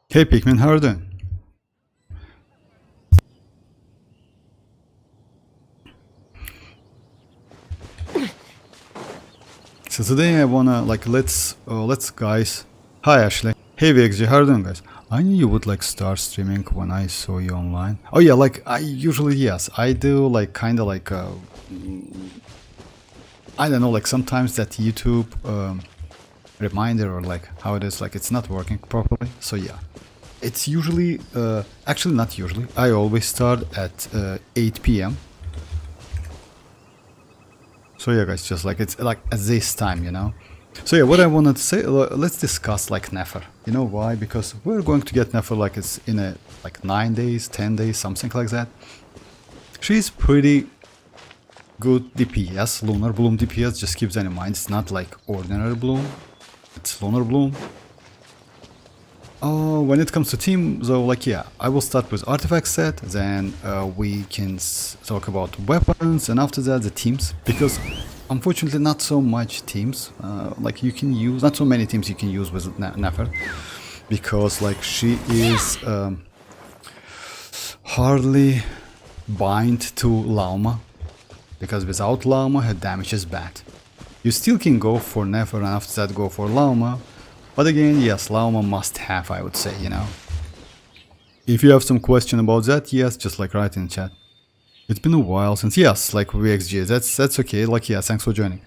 Hey Pikmin, how are you doing? So today I wanna let's guys. Hi Ashley. Hey VXG, how are you doing guys? I knew you would start streaming when I saw you online. Oh yeah, I usually, yes, I do kinda I don't know, sometimes that YouTube reminder or how it is, it's not working properly. So yeah, it's usually actually not usually. I always start at 8 p.m. So yeah guys, just it's at this time, you know. So yeah, what I wanted to say, let's discuss Nefer. You know why? Because we're going to get Nefer it's in a 9 days, 10 days, something like that. She's pretty good DPS, lunar bloom DPS. Just keep that in mind. It's not ordinary bloom, it's lunar bloom. When it comes to team, so yeah, I will start with artifact set, then we can talk about weapons, and after that the teams, because unfortunately not so much teams you can use, not so many teams you can use with Nefer, because she is hardly bind to Lauma, because without Lauma her damage is bad. You still can go for Nefer and after that go for Lauma. But again, yes, Lauma must have, I would say, you know. If you have some question about that, yes, just write in chat. It's been a while since, yes, VXG, that's okay, yeah, thanks for joining.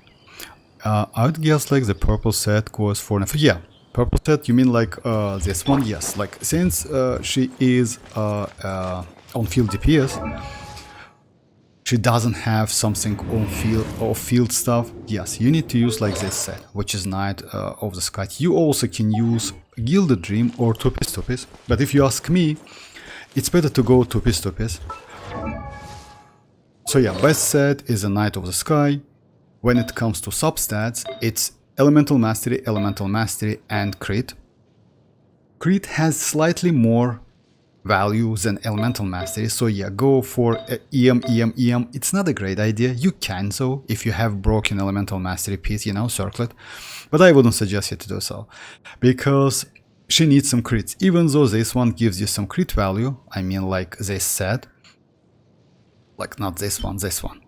I would guess the purple set goes for Nefer. Yeah, purple set, you mean this one? Yes, since she is on field DPS, she doesn't have something on field or field stuff. Yes, you need to use this set, which is Knight of the Sky. You also can use Gilded Dream or Tupis. But if you ask me, it's better to go Tupis. So yeah, best set is a Knight of the Sky. When it comes to substats, it's Elemental Mastery, and Crit. Crit has slightly more value than Elemental Mastery, so yeah, go for EM. It's not a great idea. You can, so if you have broken Elemental Mastery piece, you know, circle it, but I wouldn't suggest you to do so, because she needs some crits, even though this one gives you some crit value. I mean, this set, not this one, this one.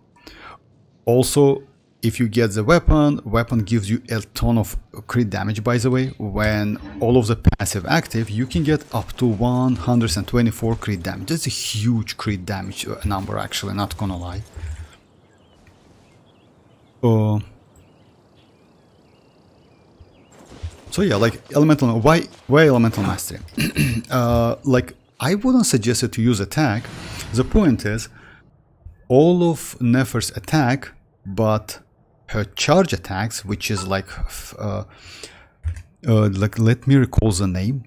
Also, if you get the weapon gives you a ton of crit damage, by the way. When all of the passive active, you can get up to 124 crit damage. That's a huge crit damage number, actually, not gonna lie. So yeah, elemental, why elemental mastery? I wouldn't suggest it to use attack. The point is, all of Nefer's attack, but her charge attacks, which is let me recall the name,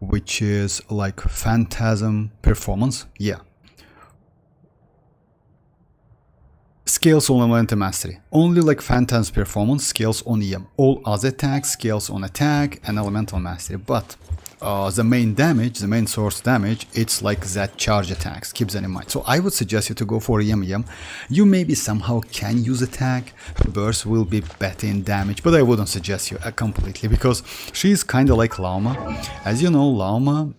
which is Phantasm Performance. Yeah, scales on Elemental Mastery. Only Phantasm Performance scales on EM. All other attacks scales on attack and Elemental Mastery. But the main damage, the main source damage, it's that charge attacks. Keep that in mind. So I would suggest you to go for EM. You maybe somehow can use attack. Her burst will be better in damage, but I wouldn't suggest you completely, because she's kind of like Lauma. As you know, Lauma,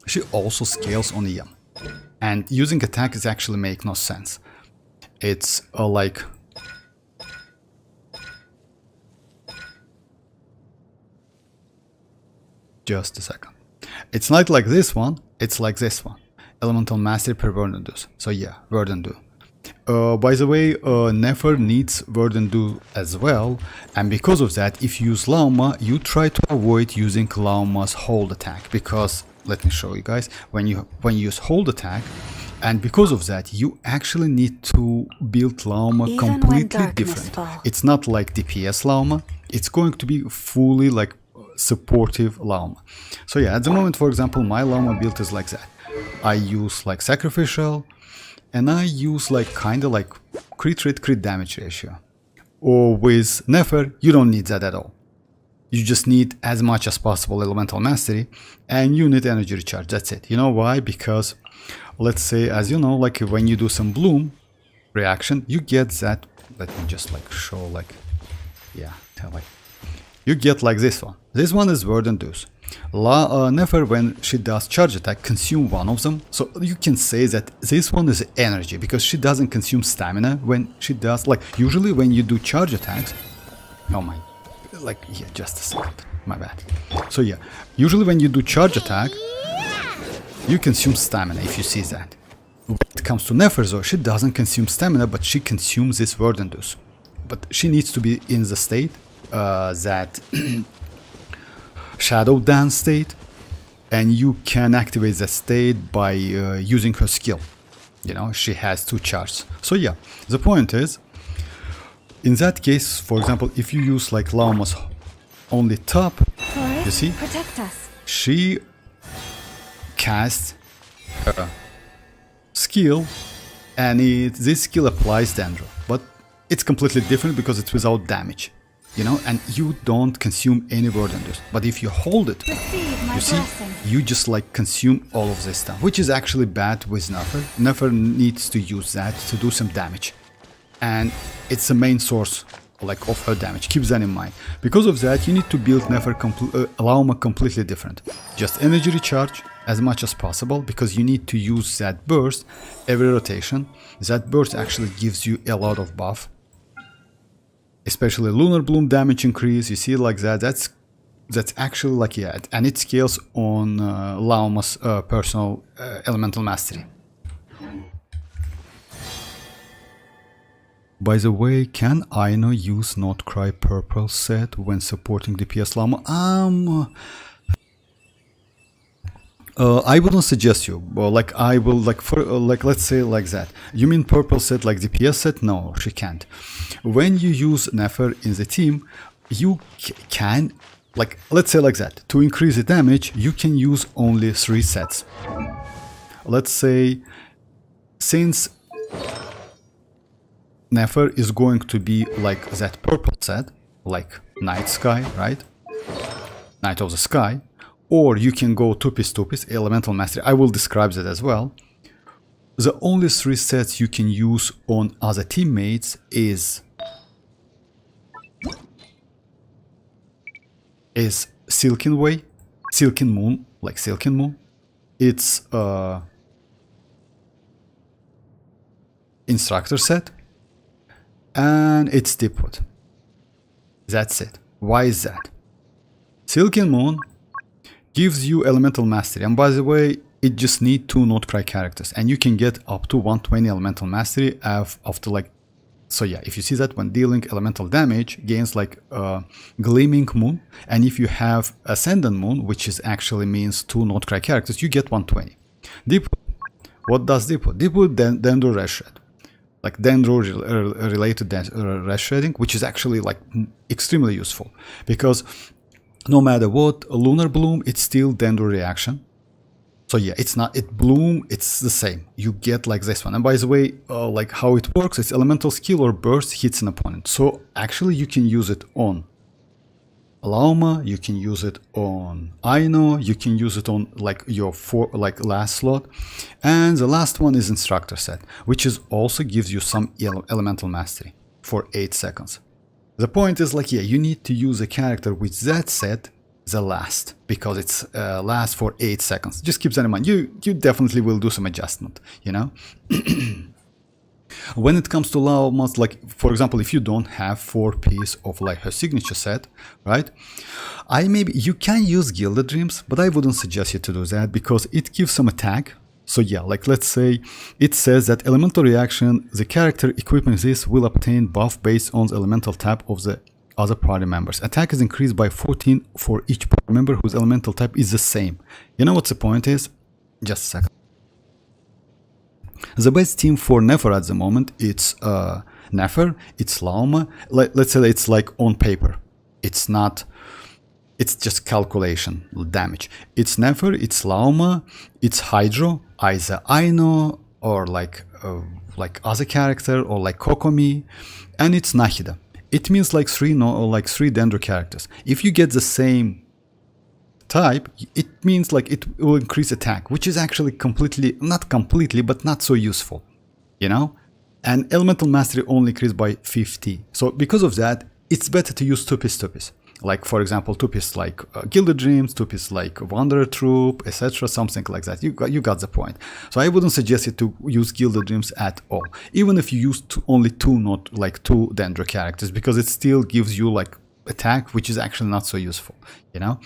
she also scales on EM, and using attack is actually make no sense. It's just a second. It's not like this one, it's like this one. Elemental Mastery per Verdant. So yeah, Verdant. By the way, Nefer needs Verdant as well, and because of that, if you use Lauma, you try to avoid using Lauma's hold attack, because let me show you guys, when you use hold attack, and because of that, you actually need to build Lauma completely different. It's not like DPS Lauma, it's going to be fully supportive Lauma. So yeah, at the moment, for example, my Lauma build is like that. I use sacrificial, and I use kind of crit damage ratio. Or with Nefer, you don't need that at all. You just need as much as possible Elemental Mastery, and you need energy recharge. That's it. You know why? Because let's say, as you know, when you do some bloom reaction, you get that. Let me just show yeah, you get like this one. This one is word induce. Nefer, when she does charge attack, consume one of them. So you can say that this one is energy because she doesn't consume stamina when she does. Like usually when you do charge attacks, oh my, like yeah, just a second, my bad. So yeah, usually when you do charge attack, you consume stamina if you see that. When it comes to Nefer though, she doesn't consume stamina, but she consumes this word induce. But she needs to be in the state that shadow dance state, and you can activate that state by using her skill. You know, she has 2 charges. So yeah, the point is, in that case, for example, if you use like Lauma's only top, you see, protect us. she casts her skill, and this skill applies Dendro, but it's completely different because it's without damage. You know, and you don't consume any word induce. But if you hold it, you see, you just like consume all of this stuff, which is actually bad with Nefer. Nefer needs to use that to do some damage, and it's the main source like of her damage. Keep that in mind. Because of that, you need to build Nefer Lauma completely different. Just energy recharge as much as possible, because you need to use that burst every rotation. That burst actually gives you a lot of buff. Especially lunar bloom damage increase, you see like that. That's actually like yeah, and it scales on Lauma's personal elemental mastery. By the way, can Aino use Nod-Krai purple set when supporting DPS Lauma? I wouldn't suggest you. Well, like I will like for like let's say like that. You mean purple set like DPS set? No, she can't. When you use Nefer in the team, you can like let's say like that. To increase the damage, you can use only 3 sets. Let's say since Nefer is going to be like that purple set, like Night Sky, right? Night of the Sky. Or you can go 2-piece, elemental mastery. I will describe that as well. The only 3 sets you can use on other teammates is Silken Way, Silken Moon, like Silken Moon. It's Instructor set, and it's Deepwood. That's it. Why is that? Silken Moon gives you elemental mastery, and by the way, it just needs 2 Nod-Krai characters, and you can get up to 120 elemental mastery after like, so yeah, if you see that when dealing elemental damage gains like Gleaming Moon, and if you have Ascendant Moon, which is actually means 2 Nod-Krai characters, you get 120. Deepwood, what does Deepwood? Deepwood Dendro Red Shred, like Dendro related Red Shredding, which is actually like extremely useful, because no matter what, lunar bloom, it's still Dendro reaction. So yeah, it's not, it bloom, it's the same. You get like this one. And by the way, like how it works, it's elemental skill or burst hits an opponent. So actually you can use it on Lauma, you can use it on Aino, you can use it on like your last slot. And the last one is Instructor set, which is also gives you some elemental mastery for 8 seconds. The point is like, yeah, you need to use a character with that set the last, because it's lasts for 8 seconds. Just keep that in mind. You definitely will do some adjustment, you know. When it comes to Lauma's, like for example, if you don't have 4-piece of like her signature set, right? You can use Gilded Dreams, but I wouldn't suggest you to do that because it gives some attack. So yeah, like let's say it says that elemental reaction, the character equipping this will obtain buff based on the elemental type of the other party members. Attack is increased by 14 for each party member whose elemental type is the same. You know what the point is? Just a second. The best team for Nefer at the moment, it's Nefer, it's Lauma. Let's say it's like on paper. It's not, it's just calculation damage. It's Nefer, it's Lauma, it's Hydro, either Aino or like other character or like Kokomi, and it's Nahida. It means like 3 Dendro characters. If you get the same type, it means like it will increase attack, which is actually not completely, but not so useful, you know? And elemental mastery only increased by 50. So because of that, it's better to use 2-piece. Like for example, 2-piece like Gilded Dreams, 2-piece like Wanderer Troop, etc., something like that. You got the point. So I wouldn't suggest you to use Gilded Dreams at all, even if you use only two, not like two Dendro characters, because it still gives you like attack, which is actually not so useful, you know.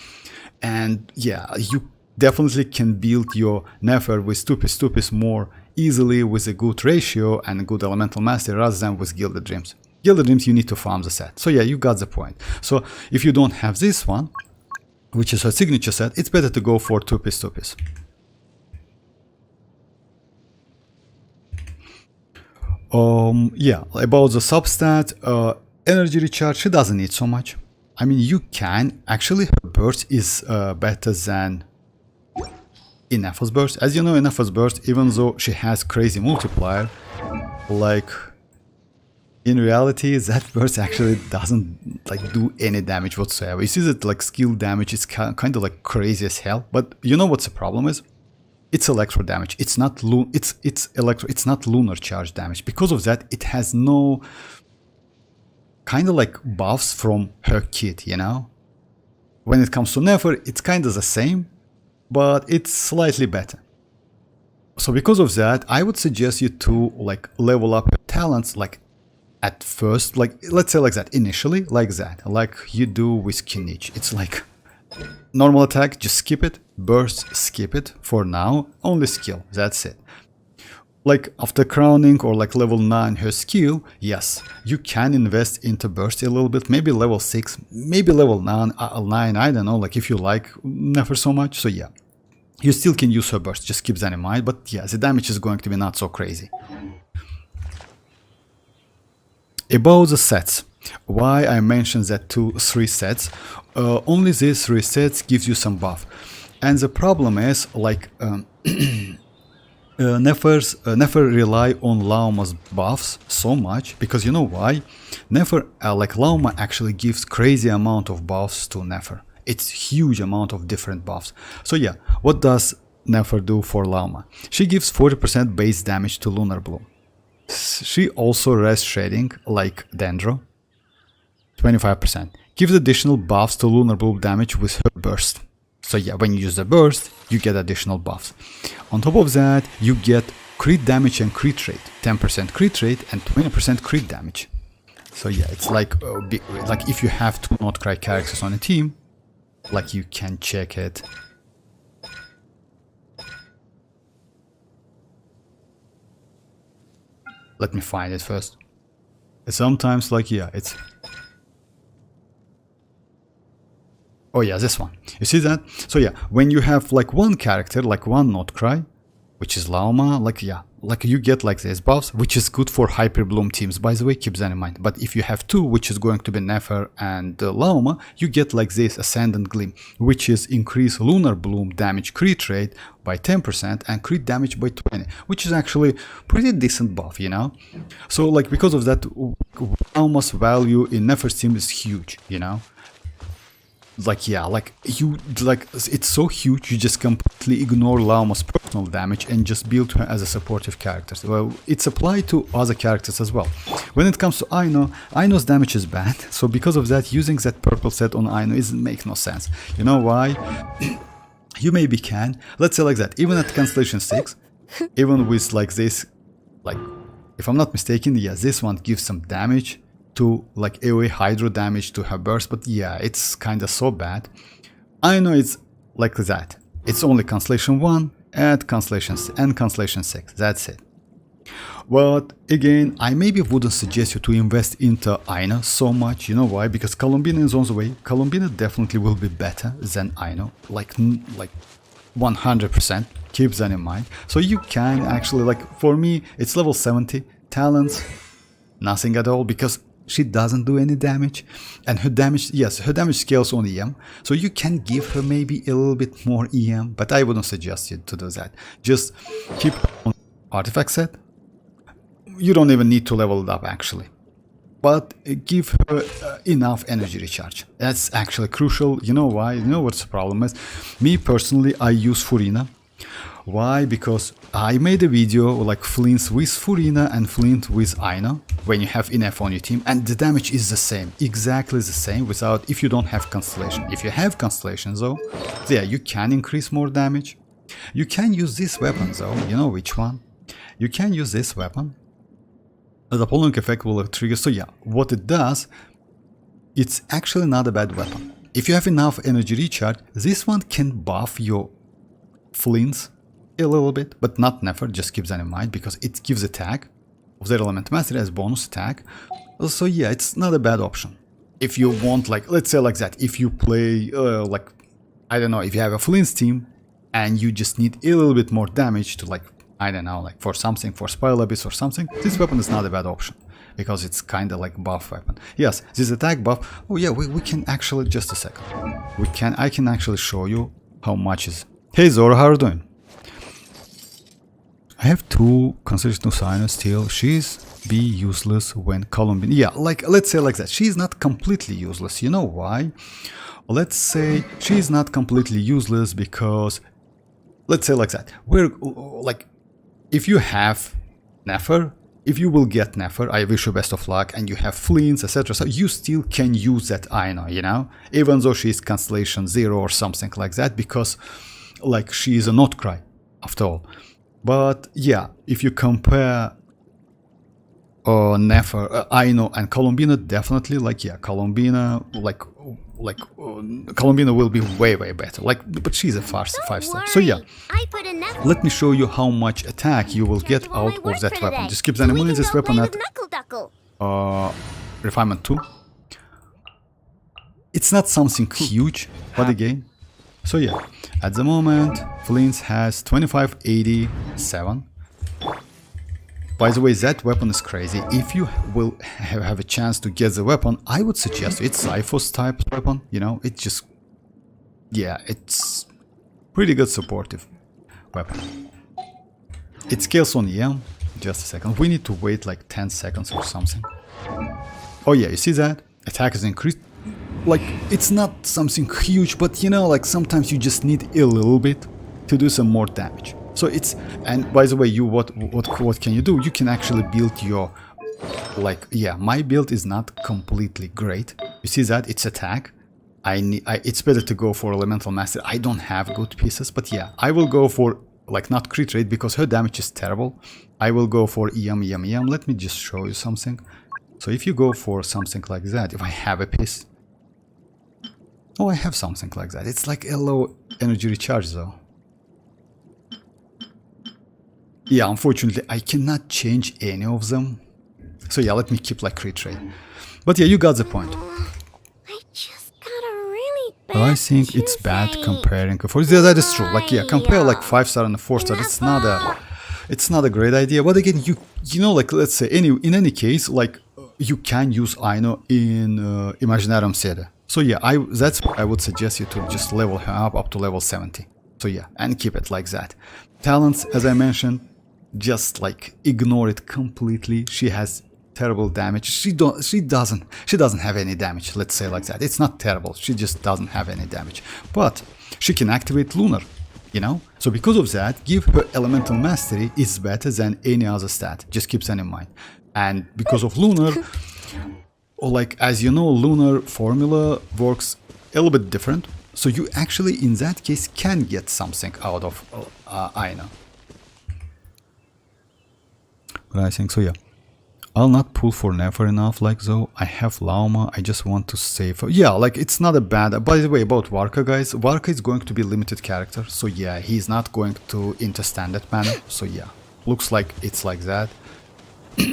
And yeah, you definitely can build your Nefer with 2-piece more easily with a good ratio and a good elemental mastery rather than with Gilded Dreams. Gilded Dreams, you need to farm the set. So yeah, you got the point. So if you don't have this one, which is a signature set, it's better to go for 2-piece. Yeah, about the substat, energy recharge, she doesn't need so much. I mean, you can actually, her burst is better than Ineffa's burst. As you know, Ineffa's burst, even though she has crazy multiplier, like in reality, that burst actually doesn't like do any damage whatsoever. You see that like skill damage is kind of like crazy as hell. But you know what's the problem is? It's electro damage. It's not it's not lunar charge damage. Because of that, it has no kind of like buffs from her kit, you know? When it comes to Nefer, it's kind of the same, but it's slightly better. So because of that, I would suggest you to like level up your talents like at first, like let's say like that, initially, like that, like you do with Kinich. It's like normal attack, just skip it, burst, skip it for now, only skill, that's it. Like after crowning or like level 9 her skill, yes, you can invest into burst a little bit, maybe level 6, maybe level 9, I don't know, like if you like Nefer so much, so yeah. You still can use her burst, just keep that in mind, but yeah, the damage is going to be not so crazy. About the sets, why I mentioned that 2-3 sets, only these 3 sets gives you some buff. And the problem is, like, Nefer rely on Lauma's buffs so much, because you know why? Nefer, like Lauma actually gives crazy amount of buffs to Nefer. It's huge amount of different buffs. So yeah, what does Nefer do for Lauma? She gives 40% base damage to Lunar Bloom. She also rest shading like Dendro, 25%. Gives additional buffs to Lunar Bloom damage with her burst. So yeah, when you use the burst, you get additional buffs. On top of that, you get crit damage and crit rate, 10% crit rate and 20% crit damage. So yeah, it's like if you have 2 Nod-Krai characters on a team, like you can check it. Let me find it first. Sometimes like, yeah, it's... Oh yeah, this one. You see that? So yeah, when you have like one character, like one Nod-Krai, which is Lauma, like yeah, like you get like this buffs, which is good for Hyper Bloom teams, by the way, keep that in mind. But if you have 2, which is going to be Nefer and Lauma, you get like this Ascendant Gleam, which is increase Lunar Bloom damage crit rate by 10% and crit damage by 20, which is actually pretty decent buff, you know? So like because of that, Lauma's value in Nefer's team is huge, you know? Like yeah, like you like it's so huge you just completely ignore Lauma's personal damage and just build her as a supportive character. Well, it's applied to other characters as well. When it comes to Aino, Aino's damage is bad, so because of that, using that purple set on Aino isn't make no sense. You know why? You maybe can. Let's say like that. Even at Constellation 6, even with like this, like if I'm not mistaken, yeah, this one gives some damage to like AoE hydro damage to her burst, but yeah, it's kinda so bad. I know it's like that. It's only Constellation 1 and Constellation 6, that's it. But again, I maybe wouldn't suggest you to invest into Aino so much, you know why? Because Columbina is on the way. Columbina definitely will be better than Aino, like 100%, keep that in mind. So you can actually, like for me, it's level 70, talents, nothing at all, because she doesn't do any damage, and her damage, yes, her damage scales on EM, so you can give her maybe a little bit more EM, but I wouldn't suggest you to do that. Just keep her on artifact set. You don't even need to level it up actually, but give her enough energy recharge. That's actually crucial. You know why? You know what's the problem is? Me personally, I use Furina. Why? Because I made a video like Flins with Furina and Flint with Aino when you have ineffa on your team, and the damage is the same, exactly the same, without if you don't have constellation. If you have constellation though, yeah, you can increase more damage. You can use this weapon though, you know which one? You can use this weapon. The prolonged effect will trigger, so yeah, what it does, it's actually not a bad weapon. If you have enough energy recharge, this one can buff your Flins a little bit, but not Nefer, just keep that in mind, because it gives attack of their element mastery as bonus attack. So yeah, it's not a bad option. If you want, like, let's say like that, if you play, like, I don't know, if you have a Flins team, and you just need a little bit more damage to, like, I don't know, like for something, for Spiral Abyss or something, this weapon is not a bad option. Because it's kind of like buff weapon. Yes, this attack buff. Oh yeah, we can actually, just a second. I can actually show you how much is. Hey Zoro, how are you doing? I have two considered no still. She's be useless when Columbina. Yeah, like let's say like that. She's not completely useless. You know why? Let's say she's not completely useless because, let's say like that. We're like, if you have Nefer, if you will get Nefer, I wish you best of luck, and you have Flins, etc. So you still can use that Aino, you know, even though she's Constellation 0 or something like that, because like she is a Nod-Krai after all. But yeah, if you compare Nefer, Aino and Columbina, definitely like yeah, Columbina Columbina will be way better. Like, but she's a 5-star. So yeah, let me show you how much attack you will get out of that weapon. Just keep the money this weapon at refinement 2. It's not something huge, but again, so yeah, at the moment Flins has 2587. By the way, that weapon is crazy. If you will have a chance to get the weapon, I would suggest it's Cyphos type weapon, you know, it just, yeah, it's pretty good supportive weapon. It scales on EM, just a second, we need to wait like 10 seconds or something. Oh yeah, you see that? Attack is increased, like, it's not something huge, but you know, like sometimes you just need a little bit to do some more damage. So it's, and by the way, you what can you do? You can actually build your, like, yeah, my build is not completely great. You see that? It's attack. It's better to go for Elemental Master. I don't have good pieces, but yeah, I will go for, like, not crit rate because her damage is terrible. I will go for EM. Let me just show you something. So if you go for something like that, if I have a piece. Oh, I have something like that. It's like a low energy recharge though. Yeah, unfortunately, I cannot change any of them. So yeah, let me keep like crit rate. But yeah, you got the point. I just got a really bad I think it's bad comparing. Yeah, that is true. Like yeah, compare like 5-star and a 4-star. It's not a great idea. But again, you know, like let's say in any case, like you can use Aino in Imaginarium Sede. So yeah, that's why I would suggest you to just level her up to level 70. So yeah, and keep it like that. Talents, as I mentioned, just like ignore it completely. She has terrible damage. She doesn't have any damage, let's say like that. It's not terrible, she just doesn't have any damage, but she can activate Lunar, you know. So because of that, give her Elemental Mastery is better than any other stat. Just keep that in mind. And because of Lunar, or like, as you know, Lunar formula works a little bit different. So you actually, in that case, can get something out of Aino. But I think so, yeah. I'll not pull for Nefer enough, like though. I have Lauma, I just want to save her. Yeah, like it's not a bad... By the way, about Varka, guys, Varka is going to be limited character. So yeah, he's not going to enter standard manner. So yeah, looks like it's like that.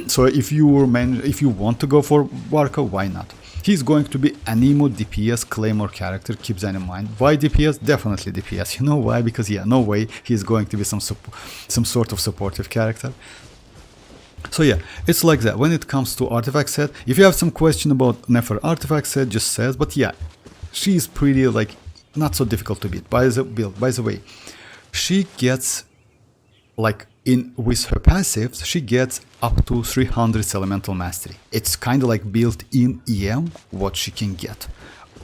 So if you want to go for Varka, why not? He's going to be Anemo DPS Claymore character, keep that in mind. Why DPS? Definitely DPS. You know why? Because yeah, no way he's going to be some sort of supportive character. So yeah, it's like that. When it comes to artifact set, if you have some question about Nefer artifact set, just says. But yeah, she is pretty like not so difficult to beat. By the way, she gets like with her passives, she gets up to 300 elemental mastery. It's kind of like built in EM what she can get.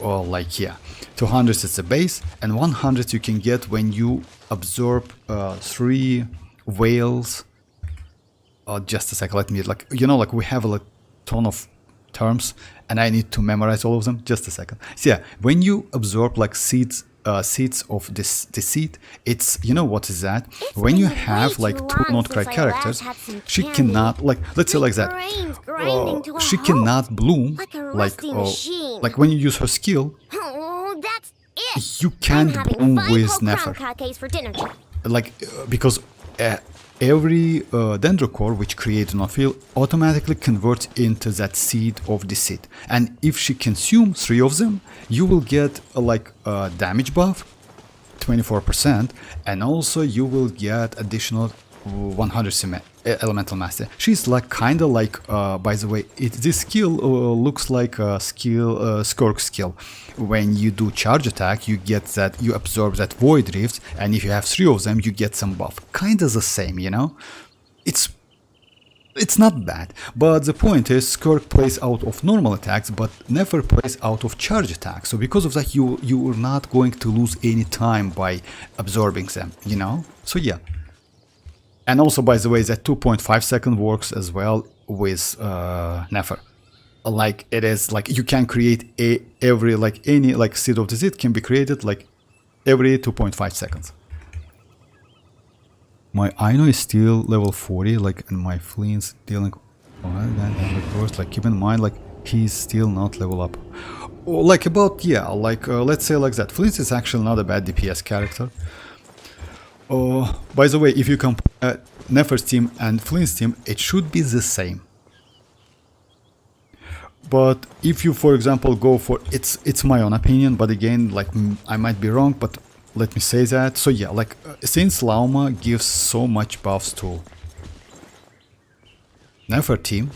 or like, yeah, 200 is the base, and 100 you can get when you absorb 3 whales. Just a second, let me, like, you know, like we have a ton of terms and I need to memorize all of them. Just a second. So yeah, when you absorb like seeds of the seed, it's, you know what is that? When you have like 2 Nod-Krai characters, she cannot, like, let's say like that, she cannot bloom like when you use her skill, you can't bloom with Nefer, like because every dendrocore which creates Nofil automatically converts into that seed of the seed, and if she consumes 3 of them, you will get like a damage buff 24%, and also you will get additional 100 elemental master. She's like kind of like by the way, this skill looks like a skill Skurk skill. When you do charge attack, you get that, you absorb that void rift, and if you have 3 of them, you get some buff. Kind of the same, you know. It's not bad, but the point is Skurk plays out of normal attacks, but Nefer plays out of charge attacks. So because of that, you are not going to lose any time by absorbing them, you know. So yeah. And also, by the way, that 2.5 second works as well with Nefer. Like, it is like you can create every, like, any like seed of the seed can be created like every 2.5 seconds. My Aino is still level 40, like, and my Flins dealing like, keep in mind, like, he's still not level up. Like, about, yeah, like, let's say like that. Flins is actually not a bad DPS character. By the way, if you compare Nefer's team and Flint's team, it should be the same. But if you, for example, go for, it's my own opinion, but again, like, I might be wrong, but let me say that. So yeah, like, since Lauma gives so much buffs to Nefer team,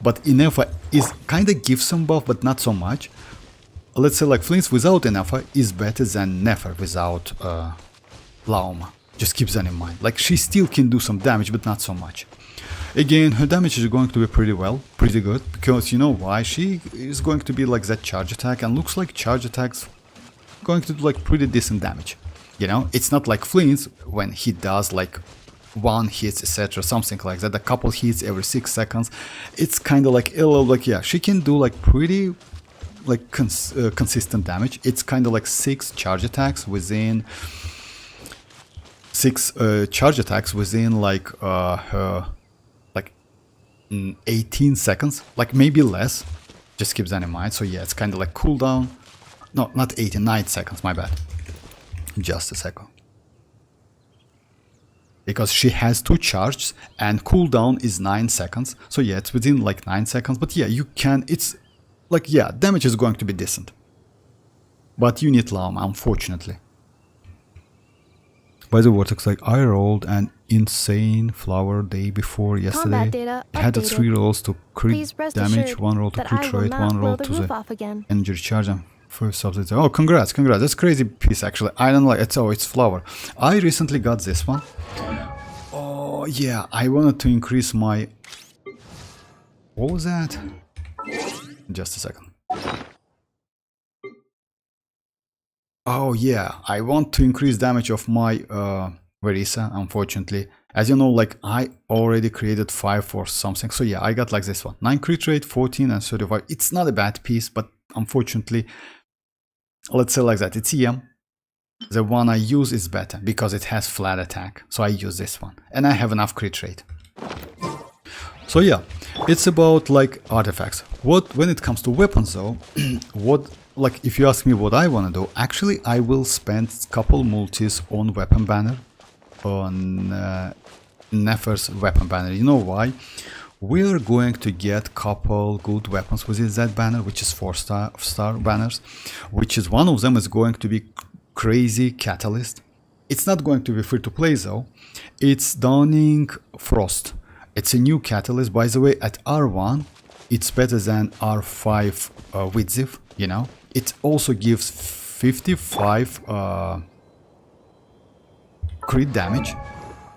but ineffa is kind of gives some buff, but not so much. Let's say like Flins without ineffa is better than Nefer without Lauma. Just keep that in mind. Like, she still can do some damage, but not so much. Again, her damage is going to be pretty good, because you know why? She is going to be like that charge attack, and looks like charge attacks going to do like pretty decent damage. You know, it's not like Flins when he does like 1 hit, etc., something like that, a couple hits every 6 seconds. It's kind of like, yeah, she can do like pretty like consistent damage. It's kind of like 6 charge attacks within 18 seconds, like maybe less. Just keep that in mind. So yeah, it's kind of like cooldown. No, not 18, 9 seconds, my bad. Just a second. Because she has 2 charges and cooldown is 9 seconds. So yeah, it's within like 9 seconds. But yeah, you can, it's like, yeah, damage is going to be decent. But you need Lauma, unfortunately. By the Vortex, like, I rolled an insane flower day before yesterday. I had 3 rolls to crit damage, 1 roll to crit rate, 1 roll to the energy charge, and first subject. Oh, congrats. That's crazy piece, actually. I don't like it. Oh, it's flower. I recently got this one. Oh, yeah. I wanted to increase my... What was that? Just a second. Oh yeah, I want to increase damage of my Verisa, unfortunately. As you know, like, I already created 5 or something. So yeah, I got like this one. 9 crit rate, 14 and 35. It's not a bad piece, but unfortunately, let's say like that, it's EM. The one I use is better because it has flat attack. So I use this one. And I have enough crit rate. So yeah, it's about like artifacts. When it comes to weapons though, like, if you ask me what I want to do, actually I will spend a couple multis on weapon banner, on Nefer's weapon banner. You know why? We're going to get couple good weapons within that banner, which is 4-star banners, which is one of them is going to be Crazy Catalyst. It's not going to be free to play though. It's Dawning Frost. It's a new catalyst, by the way. At R1 it's better than R5 with Ziv, you know. It also gives 55 crit damage,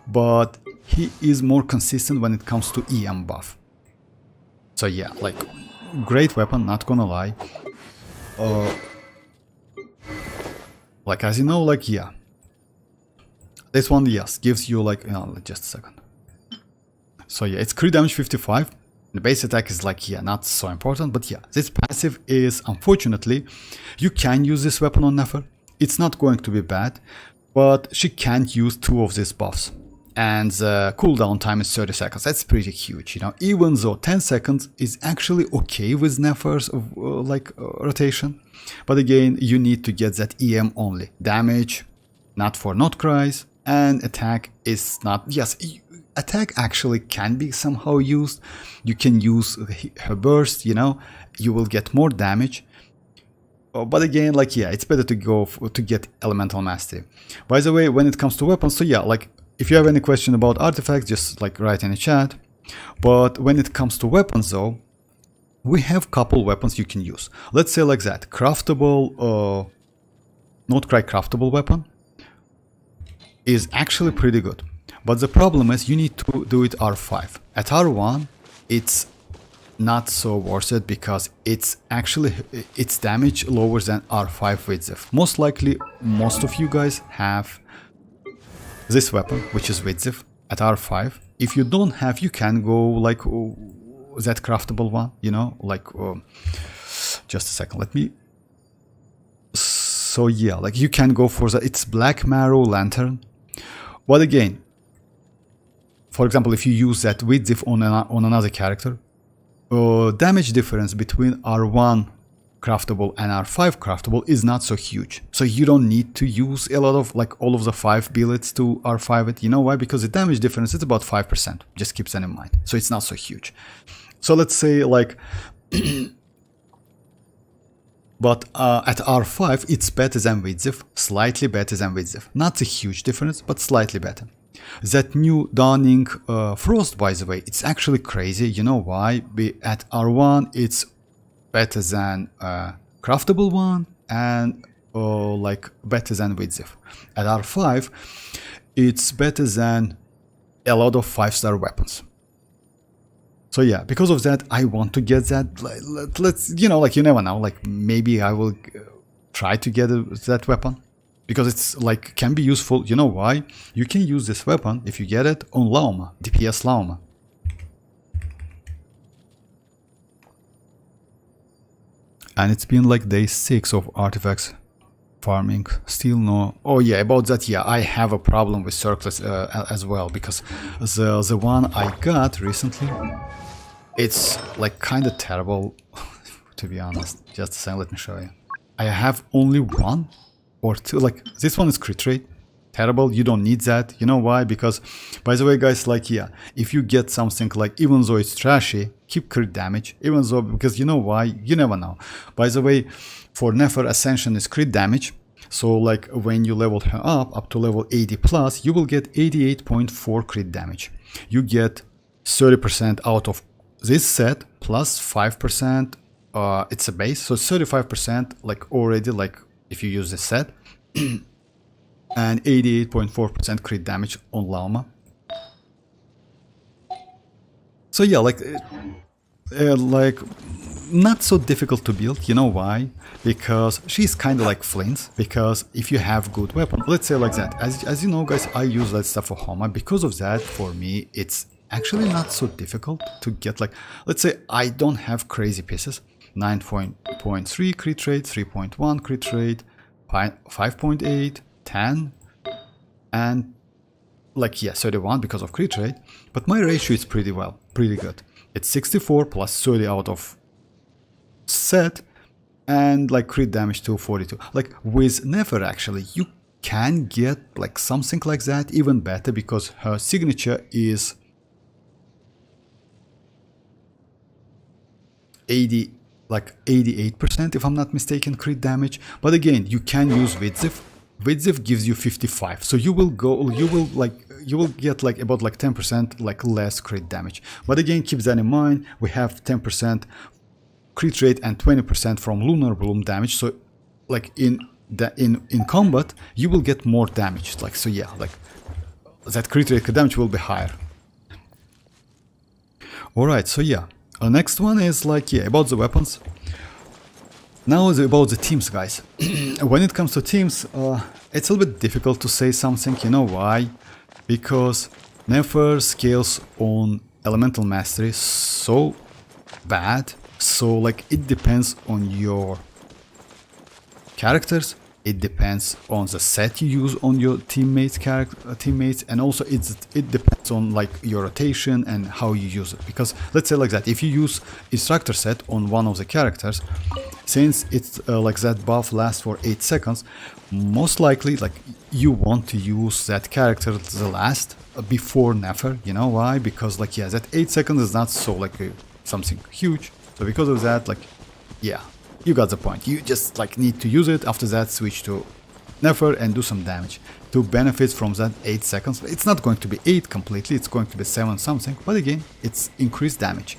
but he is more consistent when it comes to EM buff. So yeah, like, great weapon, not gonna lie. like as you know, like yeah, this one, yes, gives you like, just a second. So yeah, it's crit damage 55. The base attack is like, yeah, not so important, but yeah, this passive is, unfortunately, you can use this weapon on Nefer. It's not going to be bad, but she can't use 2 of these buffs. And the cooldown time is 30 seconds. That's pretty huge, you know, even though 10 seconds is actually okay with Nefer's rotation. But again, you need to get that EM only. Damage, not for Nod-Krais, and attack is not, yes, attack actually can be somehow used. You can use her burst, you know, you will get more damage. But again, like, yeah, it's better to go to get elemental mastery. By the way, when it comes to weapons, so yeah, like, if you have any question about artifacts, just like write in the chat. But when it comes to weapons though, we have couple weapons you can use. Let's say like that, craftable, Nod-Krai craftable weapon is actually pretty good. But the problem is you need to do it R5. At R1, it's not so worth it because it's actually, its damage lower than R5 with Zif. Most likely, most of you guys have this weapon, which is Widzif, at R5. If you don't have, you can go like that craftable one, you know, like, just a second, let me, so yeah, like you can go for that, it's Black Marrow Lantern. But again, for example, if you use that Widzif on another character, damage difference between R1 craftable and R5 craftable is not so huge. So you don't need to use a lot of like all of the 5 billets to R5 it. You know why? Because the damage difference is about 5%. Just keep that in mind. So it's not so huge. So let's say like, but at R5 it's better than Widzif, slightly better than Widzif. Not a huge difference, but slightly better. That new Dawning Frost, by the way, it's actually crazy. You know why? At R1 it's better than craftable one and like better than Widzif. At R5 it's better than a lot of 5-star weapons. So yeah, because of that I want to get that. Let's, you know, like you never know, like maybe I will try to get that weapon because it's like can be useful. You know why? You can use this weapon if you get it on Lauma, DPS Lauma. And it's been like day 6 of artifacts farming. Still no. Oh yeah, about that, yeah, I have a problem with circlets as well, because the one I got recently, it's like kind of terrible, to be honest. Just a second, let me show you. I have only 1 or 2. Like this one is crit rate. Terrible, you don't need that. You know why? Because, by the way, guys, like, yeah, if you get something like, even though it's trashy, keep crit damage, even though, because you know why? You never know. By the way, for Nefer, Ascension is crit damage. So, like, when you level her up to level 80 plus, you will get 88.4 crit damage. You get 30% out of this set, plus 5%, it's a base, so 35%, like, already, like, if you use this set. And 88.4% crit damage on Lauma. So yeah, like not so difficult to build. You know why? Because she's kind of like Flins. Because if you have good weapon, let's say like that. As you know, guys, I use that stuff for Homa. Because of that, for me, it's actually not so difficult to get. Like, let's say I don't have crazy pieces. 9.3 crit rate, 3.1 crit rate, 5.8. 10 and like, yeah, 31 because of crit rate, but my ratio is pretty good. It's 64 plus 30 out of set and like crit damage to 42. Like with Nefer, actually you can get like something like that, even better, because her signature is 88% if I'm not mistaken crit damage. But again, you can use Widzif. Widzif gives you 55, so you will get like about like 10% like less crit damage. But again, keep that in mind. We have 10% crit rate and 20% from Lunar Bloom damage. So like in combat, you will get more damage. Like, so yeah, like that crit rate damage will be higher. All right, so yeah, next one is like, yeah, about the weapons. Now about the teams, guys. When it comes to teams, it's a little bit difficult to say something. You know why? Because Nefer scales on elemental mastery so bad, so like it depends on your characters, it depends on the set you use on your teammates, and also it depends on like your rotation and how you use it. Because let's say like that, if you use instructor set on one of the characters, since it's like that buff lasts for 8 seconds, most likely like you want to use that character the last before Nefer. You know why? Because like yeah, that 8 seconds is not so like something huge. So because of that, like yeah, you got the point. You just like need to use it. After that, switch to Nefer and do some damage to benefit from that 8 seconds. It's not going to be 8 completely, it's going to be 7 something, but again, it's increased damage.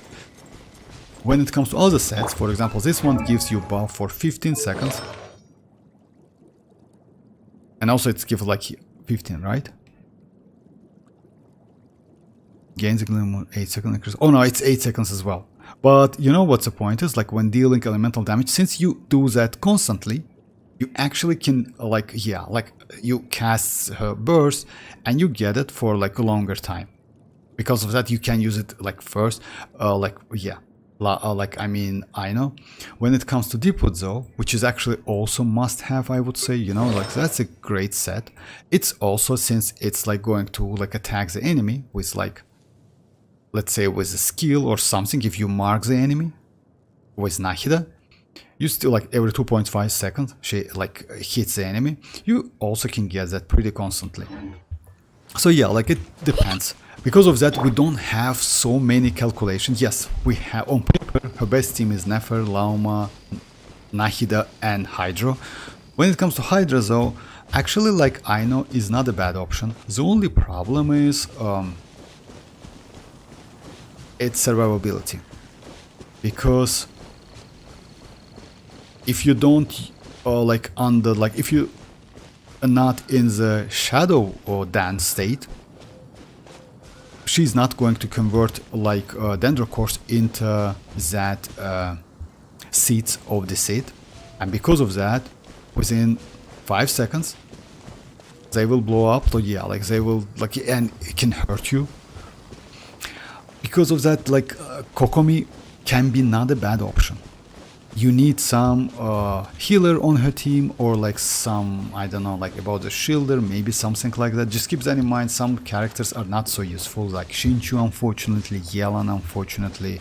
When it comes to other sets, for example, this one gives you buff for 15 seconds. And also it's gives like 15, right? Gains a glimmer, 8 second increase. Oh no, it's 8 seconds as well. But you know what's the point is, like when dealing elemental damage, since you do that constantly, you actually can like, yeah, like you cast her burst and you get it for like a longer time. Because of that, you can use it like first, like, yeah, like, I mean, Aino. When it comes to Deepwood though, which is actually also must have, I would say, you know, like that's a great set. It's also, since it's like going to like attack the enemy with like, let's say with a skill or something, if you mark the enemy with Nahida, you still like every 2.5 seconds she like hits the enemy. You also can get that pretty constantly. So yeah, like it depends. Because of that, we don't have so many calculations. Yes, we have on paper, her best team is Nefer, Lauma, Nahida and Hydra. When it comes to Hydra though, actually like Aino is not a bad option. The only problem is its survivability, because if you don't like under like if you are not in the shadow or dance state, she's not going to convert like dendrocores into that seeds of the seed, and because of that, within 5 seconds they will blow up. So yeah, like they will like, and it can hurt you. Because of that, like Kokomi can be not a bad option. You need some healer on her team, or like some, I don't know, like about the shielder, maybe something like that. Just keep that in mind. Some characters are not so useful, like Shinchu unfortunately, Yelan unfortunately,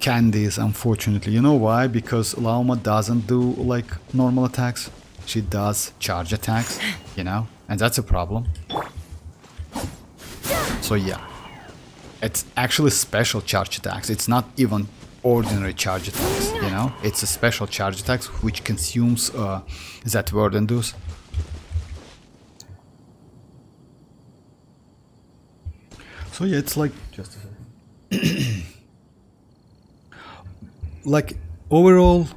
Candice unfortunately. You know why? Because Lauma doesn't do like normal attacks. She does charge attacks, you know, and that's a problem. So yeah, it's actually special charge attacks. It's not even ordinary charge attacks, you know? It's a special charge attacks which consumes that word induce. So yeah, it's like, just a second. Like overall,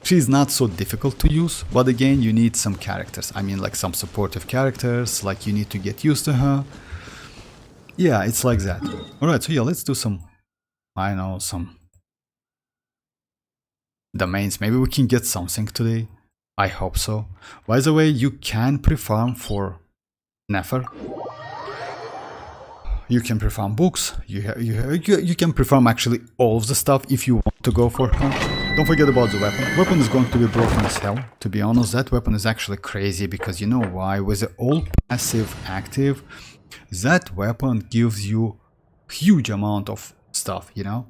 she's not so difficult to use, but again, you need some characters. I mean, like some supportive characters, like you need to get used to her. Yeah, it's like that. Alright, so yeah, let's do some, I know, some domains. Maybe we can get something today. I hope so. By the way, you can pre-farm for Nefer. You can pre-farm books. You can pre-farm actually all of the stuff if you want to go for her. Don't forget about the weapon. Weapon is going to be broken as hell. To be honest, that weapon is actually crazy, because you know why? With the old passive active, that weapon gives you huge amount of stuff, you know?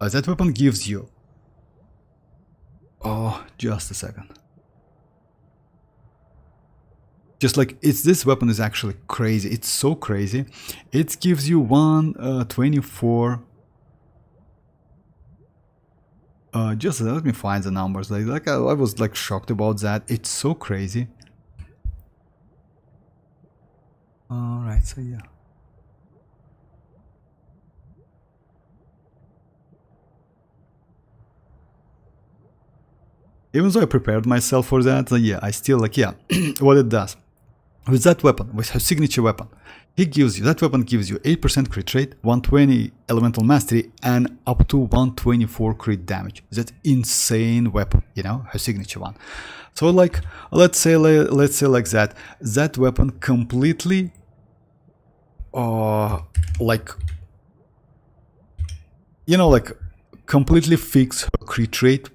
That weapon gives you... Oh, just a second. Just like, this weapon is actually crazy. It's so crazy. It gives you 124... just let me find the numbers. Like I was like shocked about that. It's so crazy. Alright, so yeah. Even though I prepared myself for that, yeah, I still like, yeah, what it does. with that weapon, with her signature weapon, that weapon gives you 8% crit rate, 120 elemental mastery, and up to 124 crit damage. That's insane weapon, you know, her signature one. So like, let's say like that weapon completely, like, you know, like completely fix her crit rate.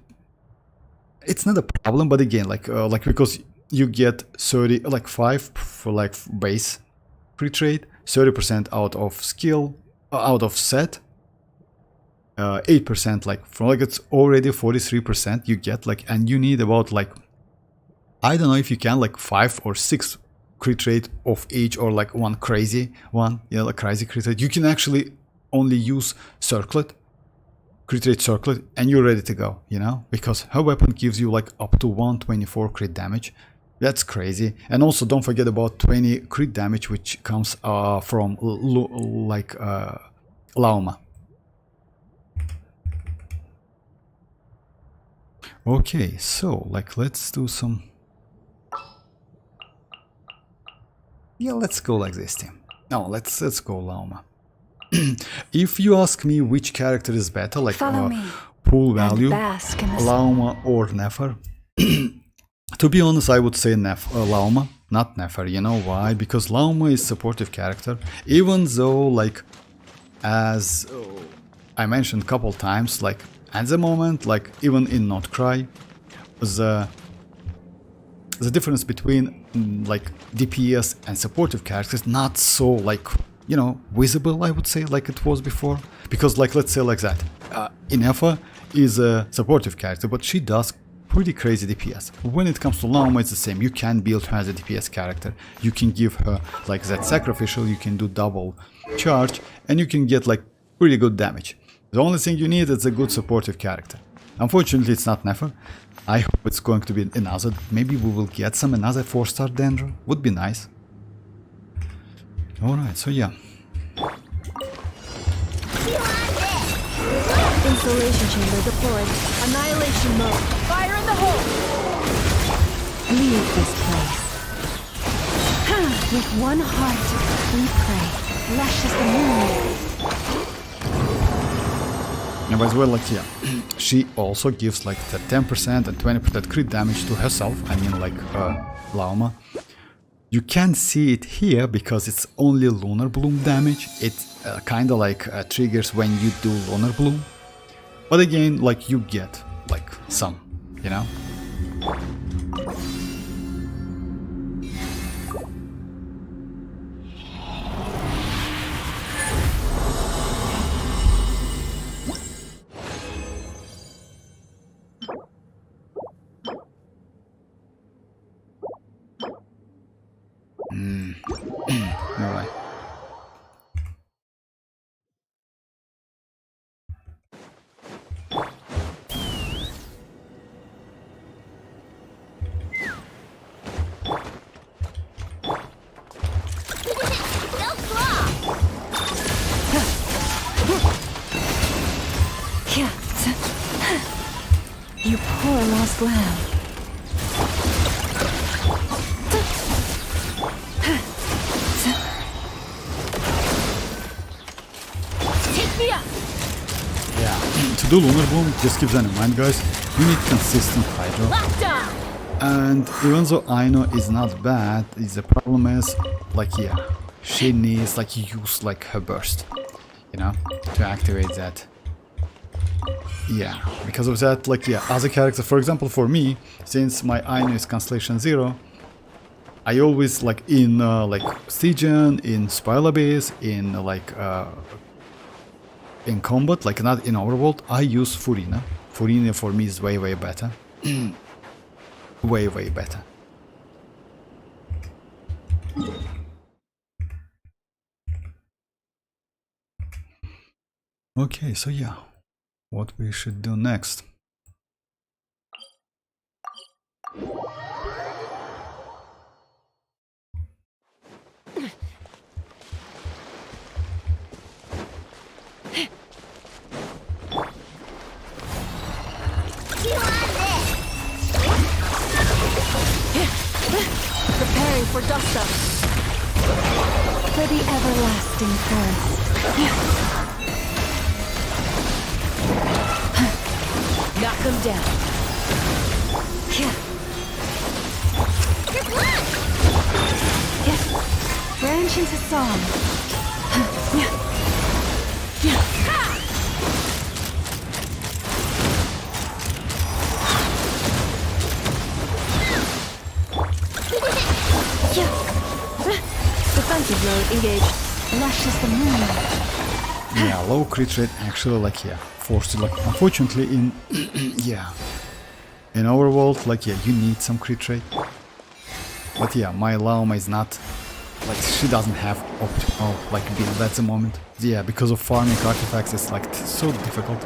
It's not a problem, but again, like because you get 30, like 5 for like base crit rate, 30% out of skill, out of set, 8% like from, like, it's already 43% you get, like, and you need about, like, I don't know if you can, like 5 or 6 crit rate of each, or like one crazy one, you know, like crazy crit rate. You can actually only use circlet, crit rate circlet, and you're ready to go, you know, because her weapon gives you like up to 124 crit damage. That's crazy. And also don't forget about 20 crit damage, which comes from Lauma. Okay, so like let's do some. Yeah, let's go like this team. No, let's go Lauma. If you ask me which character is better, like pool value, Lauma or Nefer, to be honest, I would say Lauma, not Nefer. You know why? Because Lauma is supportive character, even though, like, as I mentioned a couple times, like at the moment, like even in Nod-Krai, the difference between like DPS and supportive characters not so, like, you know, visible, I would say, like it was before. Because, like, let's say like that, Ineffa is a supportive character, but she does pretty crazy DPS. When it comes to Lauma, it's the same. You can build her as a DPS character. You can give her like that sacrificial, you can do double charge, and you can get like pretty good damage. The only thing you need is a good supportive character. Unfortunately, it's not Nefer. I hope it's going to be another. Maybe we will get another 4-star Dendro. Would be nice. Alright, so yeah. Installation chamber deployed. Annihilation mode. Fire in the hole! Leave this place. With one heart, we pray. Lush as the moon. And as well, like, yeah, she also gives like the 10% and 20% crit damage to herself. I mean, like, Lauma. You can't see it here because it's only Lunar Bloom damage. It kind of like triggers when you do Lunar Bloom. But again, like, you get like some, you know? Alright. You poor lost lamb. To do Lunar Bloom, just keep that in mind, guys. You need consistent hydro. And even though Aino is not bad, the problem is, like, yeah, she needs, like, use like her burst, you know, to activate that. Yeah, because of that, like, yeah, other characters, for example, for me, since my Aino is Constellation 0, I always, like, in like Stygian, in Spoiler Base, in like in combat, like not in overworld, I use Furina. Furina for me is way better. way better. Okay, so yeah, what we should do next? Preparing for dust up. For the everlasting first. Knock them down. Your blood! Branch into song. Defensive mode engaged. Lush as the moon. Yeah, low crit rate actually like yeah, forced it, like unfortunately in yeah. In overworld, like yeah, you need some crit rate. But yeah, my Lauma is not like she doesn't have optimal like build at the moment. Yeah, because of farming artifacts it's like so difficult.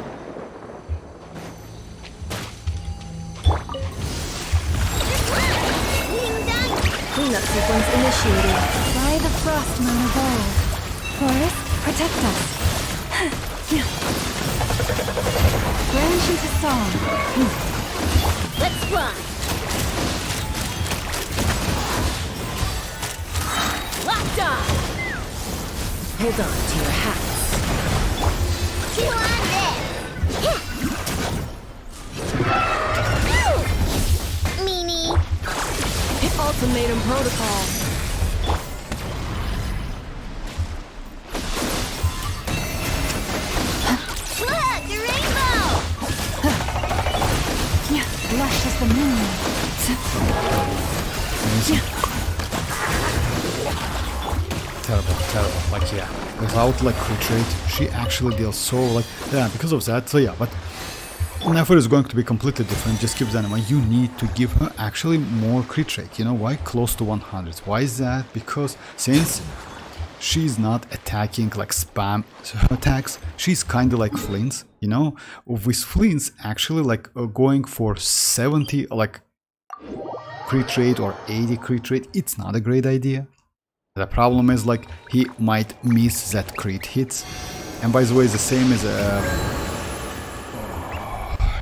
Cleanup sequence initiated. By the frost moon of old. Forest, protect us. Branch into song. Let's run! Locked on! Hold on to your hats. Two on this! Meanie! Ultimatum protocol. Look! The rainbow! Lush as the moon. Terrible, like yeah. Without like crit rate, she actually deals so like yeah, because of that, so yeah, but Nefer is going to be completely different, just keep that in mind. You need to give her actually more crit rate, you know why? Close to 100. Why is that? Because since she's not attacking like spam attacks, she's kinda like Flins, you know? With Flins actually like going for 70 like crit rate or 80 crit rate, it's not a great idea. The problem is like he might miss that crit hits. And by the way, the same as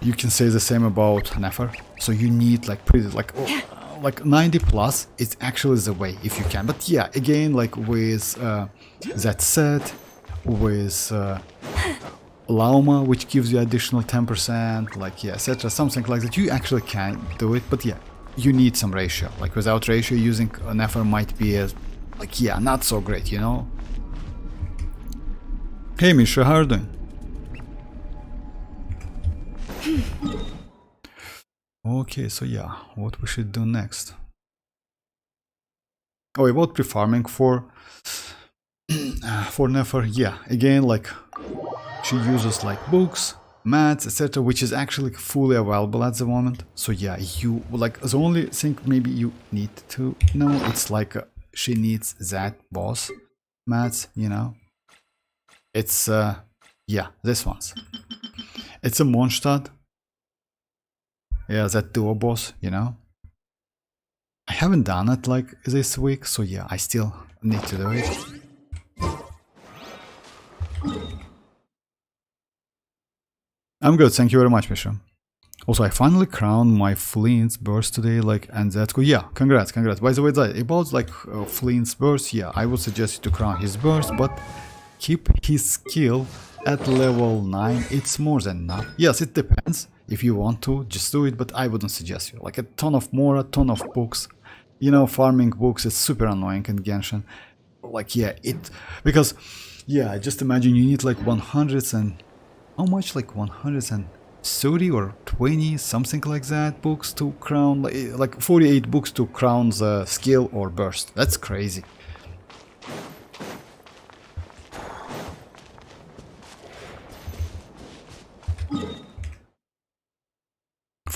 you can say the same about Nefer. So you need like pretty like 90 plus is actually the way if you can. But yeah, again like with that set, with Lauma, which gives you additional 10%, like yeah, etc. Something like that, you actually can do it. But yeah, you need some ratio. Like without ratio, using Nefer might be as like yeah, not so great, you know. Hey Misha, how are you doing? Okay, so yeah, what we should do next? Oh, about pre-farming for Nefer, yeah, again, like she uses like books, mats, etc., which is actually fully available at the moment. So yeah, you like the only thing maybe you need to know, it's like she needs that boss mats, you know. It's yeah, this one's. It's a Mondstadt. Yeah, that duo boss, you know. I haven't done it like this week, so yeah, I still need to do it. I'm good, thank you very much, Misha. Also, I finally crowned my Flins burst today, like, and that's good. Yeah, congrats. By the way, about like Flins burst, yeah, I would suggest you to crown his burst, but keep his skill at level 9. It's more than enough. Yes, it depends. If you want to, just do it, but I wouldn't suggest you. Like a ton of Mora, ton of books. You know, farming books is super annoying in Genshin. Like, yeah, because, yeah, just imagine you need like 100 and, how much? Like 130 or 20, something like that, books to crown, like 48 books to crown the skill or burst. That's crazy.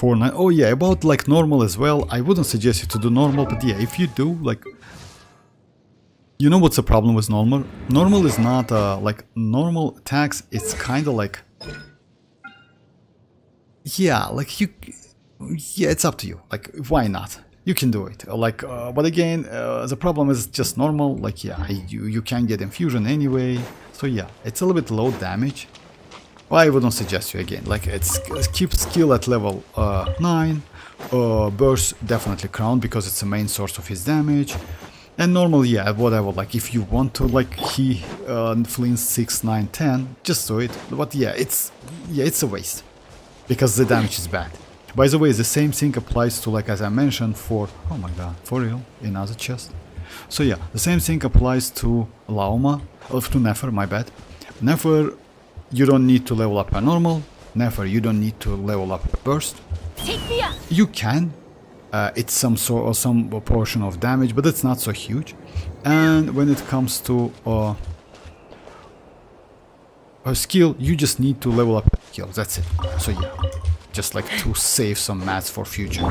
Oh yeah, about like normal as well, I wouldn't suggest you to do normal, but yeah, if you do, like, you know what's the problem with normal? Normal is not like normal attacks, it's kind of like, yeah, like yeah, it's up to you, like, why not? You can do it, like, but again, the problem is just normal, like, yeah, you can get infusion anyway, so yeah, it's a little bit low damage. Well, I wouldn't suggest you again, like, keep skill at level 9, burst definitely crown because it's the main source of his damage. And normally, yeah, whatever, like if you want to like he Flins 6, 9, 10, just do it. But yeah, it's a waste because the damage is bad. By the way, the same thing applies to, like as I mentioned, for, oh my god, for real, another chest. So yeah, the same thing applies to Lauma, or to Nefer, my bad. Nefer, you don't need to level up a normal. Nefer, you don't need to level up a burst. You can. It's some sort or some portion of damage, but it's not so huge. And when it comes to a skill, you just need to level up a skill. That's it. So yeah, just like to save some mats for future. You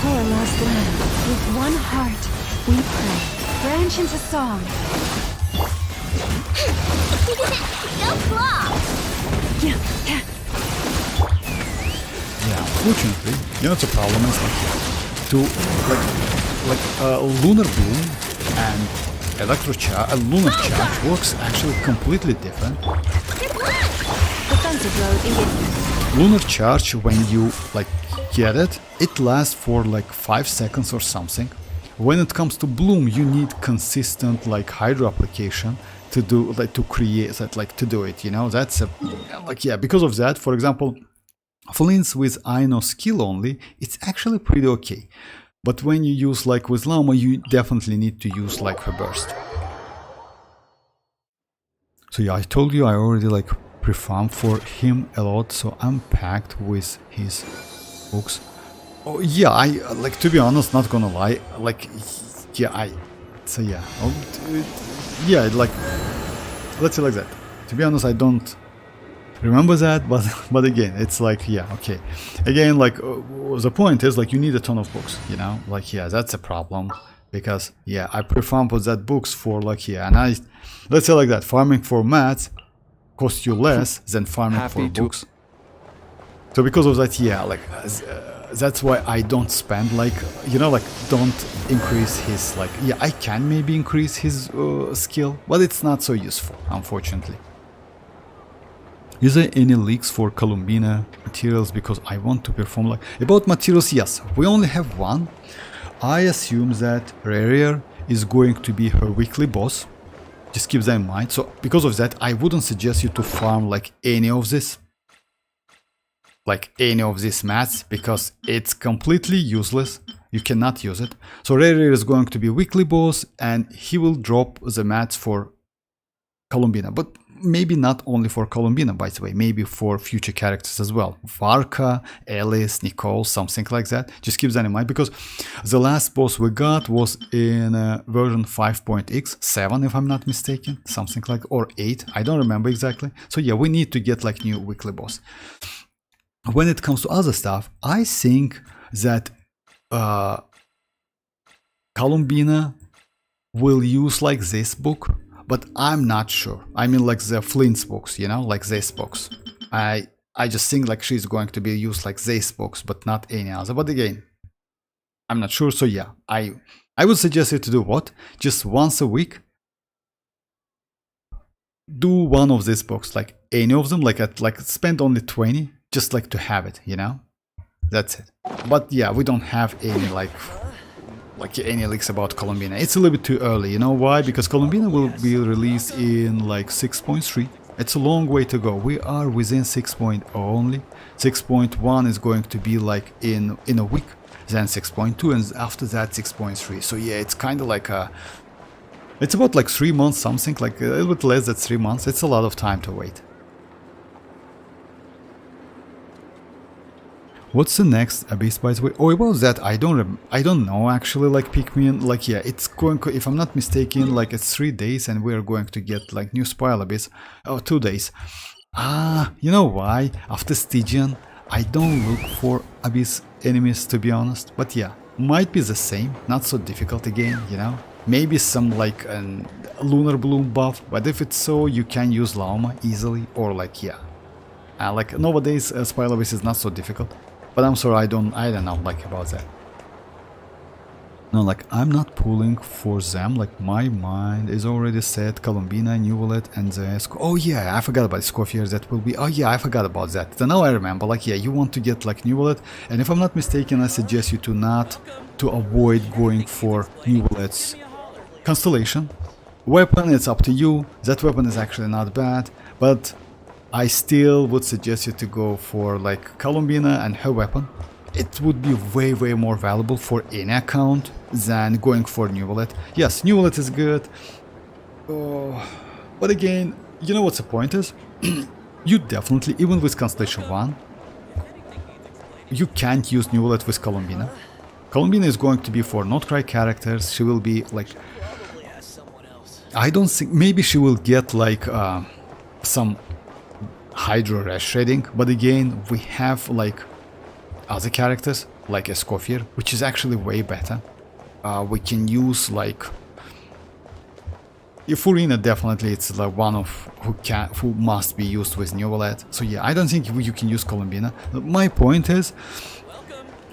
poor lost land. With one heart, we pray. Branch into song. No flaw! Yeah, unfortunately, you know, the problem is like to lunar bloom and lunar charge works actually completely different. Defensive mode engaged. Lunar charge, when you like get it, it lasts for like 5 seconds or something. When it comes to bloom, you need consistent like hydro application to do like to create that, like to do it, you know. That's a like, yeah, because of that, for example, Flins with Aino skill only, it's actually pretty okay. But when you use like with Lauma, you definitely need to use like her burst. So yeah, I told you I already like pre-farm for him a lot, so I'm packed with his books. Oh yeah, I like, to be honest, not gonna lie, like yeah, so yeah, yeah, like, let's say like that. To be honest, I don't remember that, but again, it's like, yeah, okay. Again, like the point is like you need a ton of books, you know, like yeah, that's a problem because yeah, I pre-farm for that books for like, yeah, and I, let's say like that, farming for mats costs you less than farming for books. So because of that, yeah, like that's why I don't spend like, you know, like don't increase his like, yeah, I can maybe increase his skill, but it's not so useful, unfortunately. Is there any leaks for Columbina materials, because I want to perform like, about materials, yes, we only have one. I assume that Rarier is going to be her weekly boss, just keep that in mind. So because of that, I wouldn't suggest you to farm like any of this, like any of these mats, because it's completely useless. You cannot use it. So Rarier is going to be weekly boss and he will drop the mats for Columbina, but maybe not only for Columbina, by the way, maybe for future characters as well. Varka, Alice, Nicole, something like that. Just keep that in mind, because the last boss we got was in version 5.x7, if I'm not mistaken, something like, or 8, I don't remember exactly. So yeah, we need to get like new weekly boss. When it comes to other stuff, I think that Columbina will use like this book, but I'm not sure. I mean like the Flins books, you know, like this books. I just think like she's going to be used like this books, but not any other. But again, I'm not sure. So yeah, I would suggest you to do what? Just once a week, do one of these books, like any of them, like spend only 20, just like to have it, you know. That's it. But yeah, we don't have any like any leaks about Columbina. It's a little bit too early. You know why? Because Columbina will be released in like 6.3. It's a long way to go. We are within 6.0 only. 6.1 is going to be like in a week, then 6.2, and after that 6.3. So yeah, it's kind of like it's about like 3 months, something like a little bit less than 3 months. It's a lot of time to wait. What's the next abyss, by the way? Oh, about that, I don't know actually. Like Pikmin, like yeah, it's going. If I'm not mistaken, like it's 3 days, and we are going to get like new spiral abyss. Oh, 2 days. You know why? After Stygian, I don't look for abyss enemies, to be honest. But yeah, might be the same. Not so difficult again, you know. Maybe some like an lunar bloom buff. But if it's so, you can use Lauma easily, or like yeah, like nowadays spiral abyss is not so difficult. But I'm sorry, I don't know like about that. No, like, I'm not pulling for them, like, my mind is already set, Columbina, New Wallet, and the... Oh yeah, I forgot about Scofier, that will be... Oh yeah, I forgot about that. So now I remember, like, yeah, you want to get, like, New Wallet, and if I'm not mistaken, I suggest you to avoid going for New Wallet's Constellation. Weapon, it's up to you, that weapon is actually not bad, but I still would suggest you to go for, like, Columbina and her weapon. It would be way, way more valuable for any account than going for New Wallet. Yes, New Wallet is good. But again, you know what's the point is? You definitely, even with Constellation 1, you can't use New Wallet with Columbina. Columbina is going to be for Nod-Krai characters. She will be like... I don't think... Maybe she will get like some Hydro Rash shredding. But again, we have like... other characters like a Scofier, which is actually way better. We can use like Furina, definitely it's like one of who must be used with New Wallet. So yeah, I don't think you can use Columbina. My point is,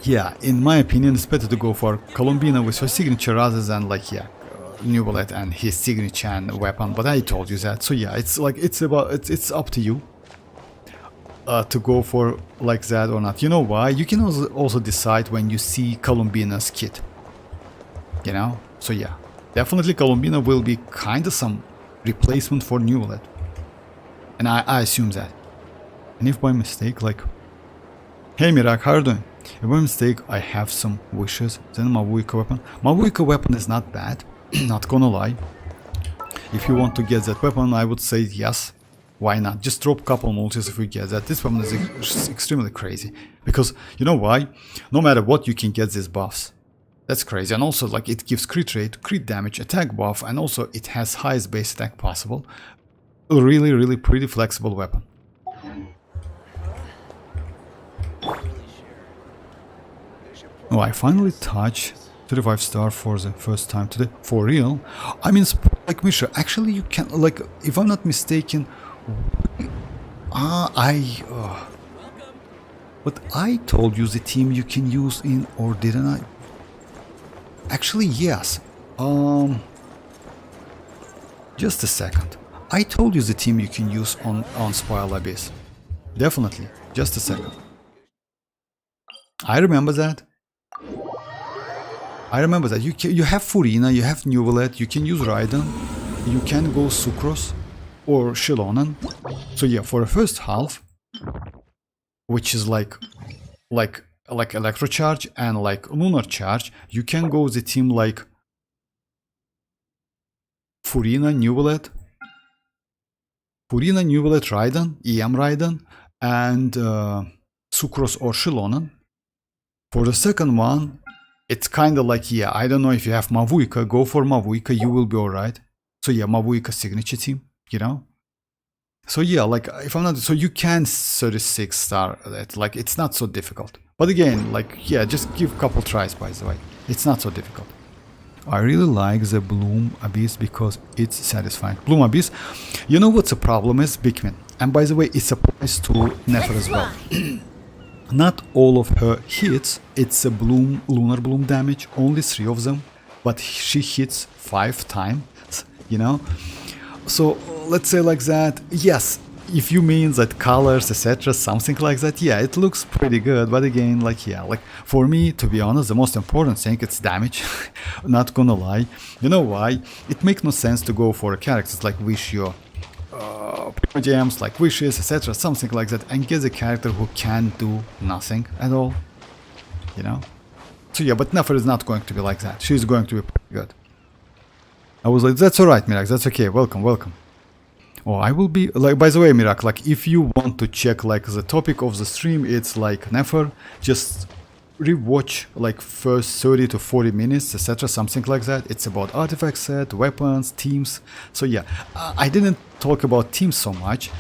yeah, in my opinion, it's better to go for Columbina with her signature rather than like New Wallet and his signature and weapon. But I told you that. So yeah, it's like it's up to you. To go for like that or not. You know why? You can also decide when you see Columbina's kit. You know? So yeah, definitely Columbina will be kind of some replacement for New Wallet. And I assume that. And if by mistake, like... Hey Mirak, how are you doing? If by mistake I have some wishes, then mavuika weapon. Mavuika weapon is not bad, not gonna lie. If you want to get that weapon, I would say yes. Why not? Just drop a couple multis if we get that. This weapon is extremely crazy. Because, you know why? No matter what, you can get these buffs. That's crazy. And also, like, it gives crit rate, crit damage, attack buff, and also it has highest base attack possible. A really, really pretty flexible weapon. Oh, I finally touched 35 star for the first time today. For real? I mean, like, Misha, actually you can, like, if I'm not mistaken... But I told you the team you can use in, or didn't I? Actually, yes. Just a second. I told you the team you can use on Spiral Abyss. Definitely. Just a second. I remember that. You have Furina, you have New Wallet, you can use Raiden, you can go Sucrose or xilonen. So yeah, for the first half, which is like Electro Charge and like Lunar Charge, you can go the team like Furina, New Wallet, Raiden, EM Raiden, and Sucrose or xilonen. For the second one, it's kind of like, yeah, I don't know if you have Mavuika, go for Mavuika, you will be alright. So yeah, Mavuika signature team, you know? So yeah, like, if I'm not, so you can 36 star that, like, it's not so difficult. But again, like, yeah, just give a couple tries, by the way. It's not so difficult. I really like the Bloom Abyss because it's satisfying. Bloom Abyss, you know what's the problem is, Bigman. And by the way, it applies to Nefer as well. Not all of her hits, it's a bloom, lunar bloom damage, only 3 of them, but she hits 5 times, you know? So let's say like that, yes, if you mean that colors, etc., something like that, yeah, it looks pretty good, but again, like, yeah, like, for me, to be honest, the most important thing, it's damage, not gonna lie. You know why? It makes no sense to go for characters like Wish Your Primogems, like wishes, etc., something like that, and get a character who can do nothing at all, you know? So yeah, but Nefer is not going to be like that. She's going to be pretty good. I was like, that's alright, Mirak, that's okay, welcome, welcome. Oh, I will be, like, by the way, Mirak, like, if you want to check, like, the topic of the stream, it's like Nefer, just rewatch like first 30 to 40 minutes, etc., something like that. It's about artifact set, weapons, teams. So yeah, I didn't talk about teams so much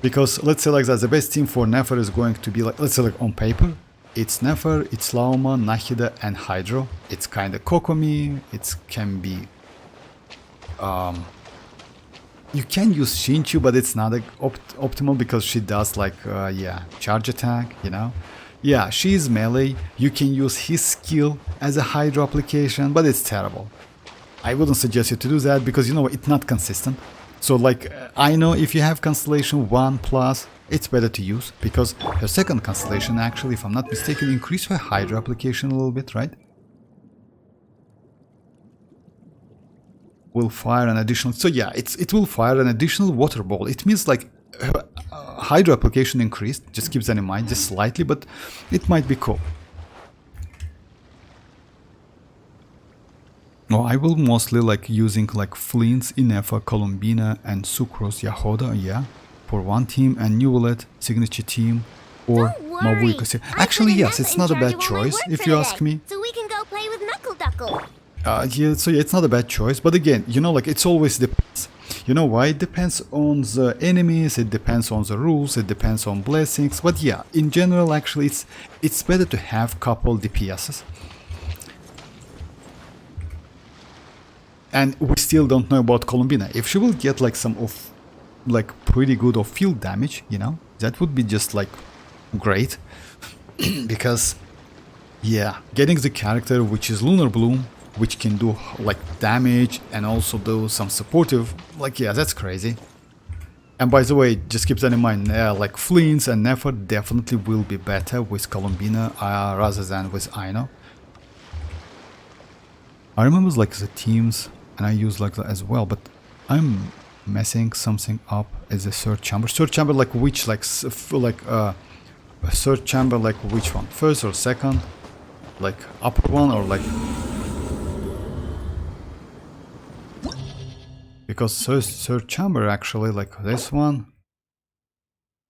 because, let's say like that, the best team for Nefer is going to be like, let's say like on paper, it's Nefer, it's Lauma, Nahida, and Hydro. It's kind of Kokomi. It can be you can use Shinchu, but it's not optimal because she does like yeah, charge attack, you know. Yeah, she's melee. You can use his skill as a hydro application, but it's terrible. I wouldn't suggest you to do that because, you know, it's not consistent. So like, I know if you have constellation 1 plus, it's better to use because her second constellation actually, if I'm not mistaken, increase her hydro application a little bit, right? Will fire an additional, so yeah, it will fire an additional water ball. It means like her hydro application increased, just keep that in mind, just slightly, but it might be cool. No, I will mostly like using like Flins, Ineffa, Columbina and Sucrose Jahoda, yeah, for one team, and Newlet, signature team, or mavuika. Actually, yes, it's not a bad choice if you ask me. So we can go play with Knuckle Duckle. Yeah, so yeah, it's not a bad choice, but again, you know, like it's always depends. You know why? It depends on the enemies, it depends on the rules, it depends on blessings, but yeah, in general, actually, it's better to have couple DPSs. And we still don't know about Columbina. If she will get like some of like pretty good of field damage, you know, that would be just like great. Because yeah, getting the character which is Lunar Bloom, which can do like damage and also do some supportive, like yeah, that's crazy. And by the way, just keep that in mind, like Flins and Nefer definitely will be better with Columbina rather than with Aino. I remember like the teams, and I use like that as well, but I'm messing something up as a third chamber. Third chamber like which, like third chamber like which one? First or second? Like upper one or like... Because third chamber actually like this one.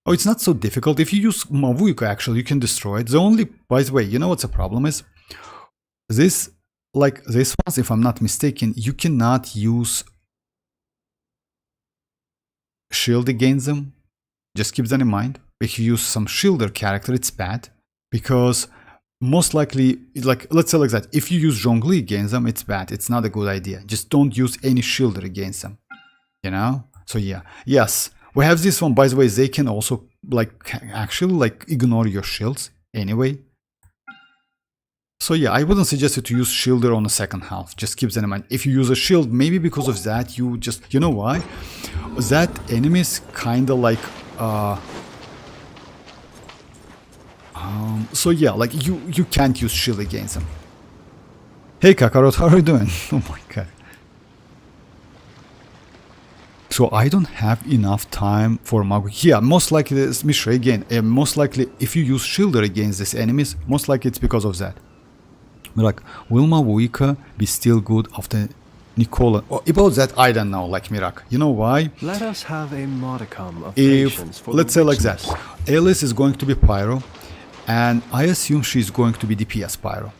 Oh, it's not so difficult. If you use mavuika actually you can destroy it. The only, by the way, you know what's the problem is? This... Like this ones, if I'm not mistaken, you cannot use shield against them. Just keep that in mind. If you use some shielder character, it's bad. Because most likely, like let's say like that, if you use Zhongli against them, it's bad. It's not a good idea. Just don't use any shielder against them. You know? So yeah. Yes, we have this one. By the way, they can also like actually like ignore your shields anyway. So yeah, I wouldn't suggest you to use shielder on the second half. Just keep that in mind. If you use a shield, maybe because of that, you just... You know why? That enemy is kind of like... so yeah, like you can't use shield against them. Hey Kakarot, how are you doing? Oh my god. So I don't have enough time for Magu. Yeah, most likely, Mishra again, most likely if you use shielder against these enemies, most likely it's because of that. Like, will mavuika be still good after Nicole? Oh, about that, I don't know, like Mirak. You know why? Let us have a modicum of If, patience for let's say like that, Alice is going to be Pyro, and I assume she's going to be DPS Pyro.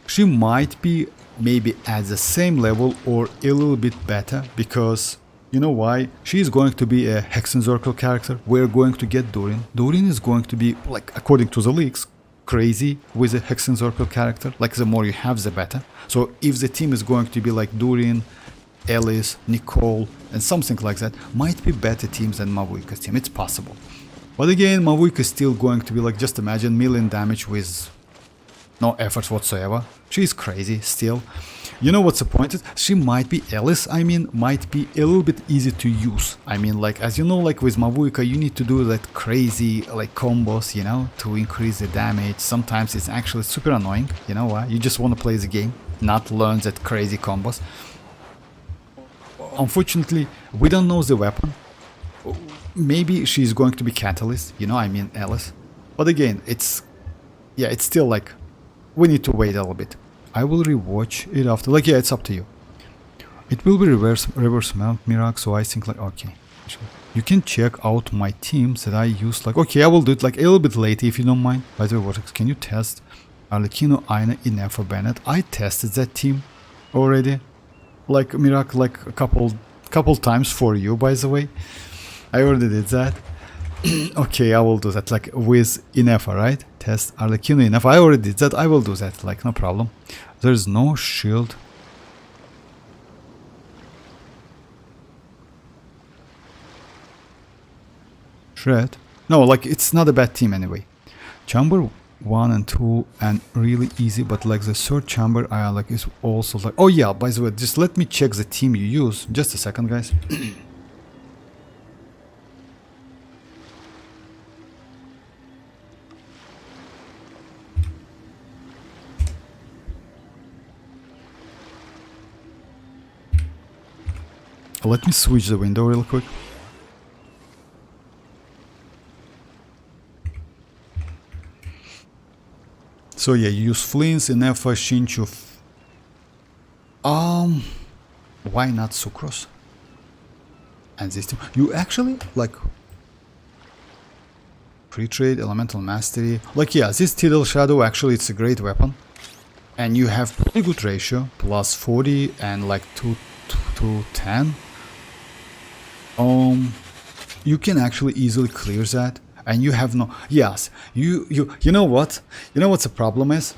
She might be maybe at the same level or a little bit better, because, you know why? She is going to be a Hexen Circle character. We're going to get Durin. Durin is going to be, like, according to the leaks, crazy with a Hexen Circle character. Like, the more you have, the better. So if the team is going to be like Durin, Alice, Nicole, and something like that, might be better teams than Mavuika's team. It's possible. But again, Mavuika is still going to be like, just imagine, million damage with no efforts whatsoever. She's crazy still. You know what's the point? She might be Alice, I mean, might be a little bit easy to use. I mean, like, as you know, like with Mavuika, you need to do that crazy, like, combos, you know, to increase the damage. Sometimes it's actually super annoying, you know why? You just want to play the game, not learn that crazy combos. Unfortunately, we don't know the weapon. Maybe she's going to be Catalyst, you know, I mean, Alice. But again, it's, yeah, it's still like, we need to wait a little bit. I will rewatch it after, like, yeah, it's up to you. It will be reverse mount Mirak, so I think like, okay. You can check out my teams that I use, like, okay, I will do it like a little bit later if you don't mind. By the way, Vortex, can you test Arlecchino, Aina, Ineffa, Bennett? I tested that team already. Like, Mirak, like a couple times for you, by the way. I already did that. Okay, I will do that, like, with Ineffa, right? Test Arlecchino, Ineffa. I already did that. I will do that, like, no problem. There's no shield. Shred. No, like, it's not a bad team anyway. Chamber 1 and 2 and really easy, but like the third chamber I like is also like, oh yeah, by the way, just let me check the team you use. Just a second, guys. Let me switch the window real quick. So yeah, you use Flins, ineffa, Shinchu. Why not Sucrose? And this team, you actually like pre-trade, elemental mastery. Like yeah, this Tidal Shadow actually it's a great weapon, and you have pretty good ratio, plus 40 and like 2 to 10. You can actually easily clear that. And you have no, yes, you know what the problem is?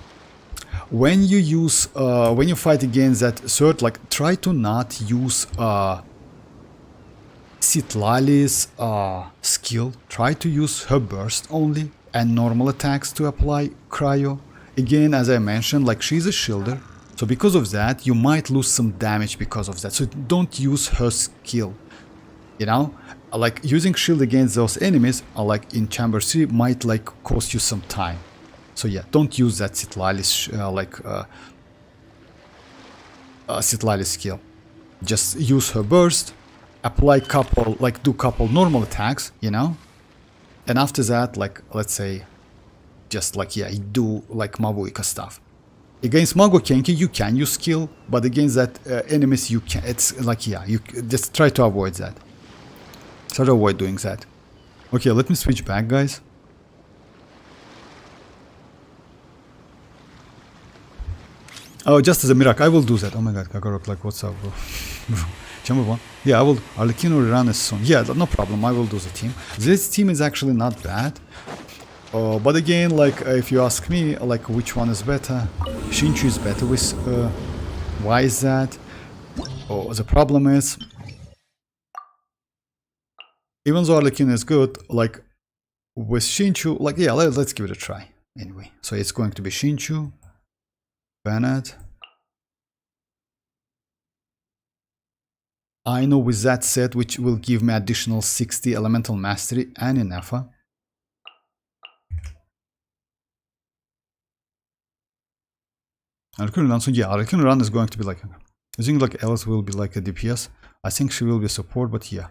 When you use, when you fight against that third, like, try to not use, Citlali's, skill. Try to use her burst only, and normal attacks to apply cryo. Again, as I mentioned, like, she's a shielder, so because of that, you might lose some damage because of that, so don't use her skill, you know? Like using shield against those enemies, like in chamber 3, might like cost you some time. So yeah, don't use that Citlali's Citlali's skill. Just use her burst, apply couple, like do couple normal attacks, you know, and after that, like let's say, just like yeah, you do like mavuika stuff. Against Mago Kenki, you can use skill, but against that enemies, you can. It's like yeah, you just try to avoid that. Try to avoid doing that. Okay, let me switch back, guys. Oh, just as a miracle, I will do that. Oh my god, Kakarot, like, what's up, bro? Chamber 1. Yeah, I will. Arlecchino run as soon. Yeah, no problem, I will do the team. This team is actually not bad. But again, like, if you ask me, like, which one is better? Shinchu is better with... why is that? Oh, the problem is... Even though Arlecchino is good, like with Shinchu, like yeah, let's give it a try. Anyway, so it's going to be Shinchu, Bennett, Aino with that set, which will give me additional 60 elemental mastery and ineffa. Arlecchino run, so yeah, Arlecchino run is going to be like, I think like Alice will be like a DPS. I think she will be support, but yeah.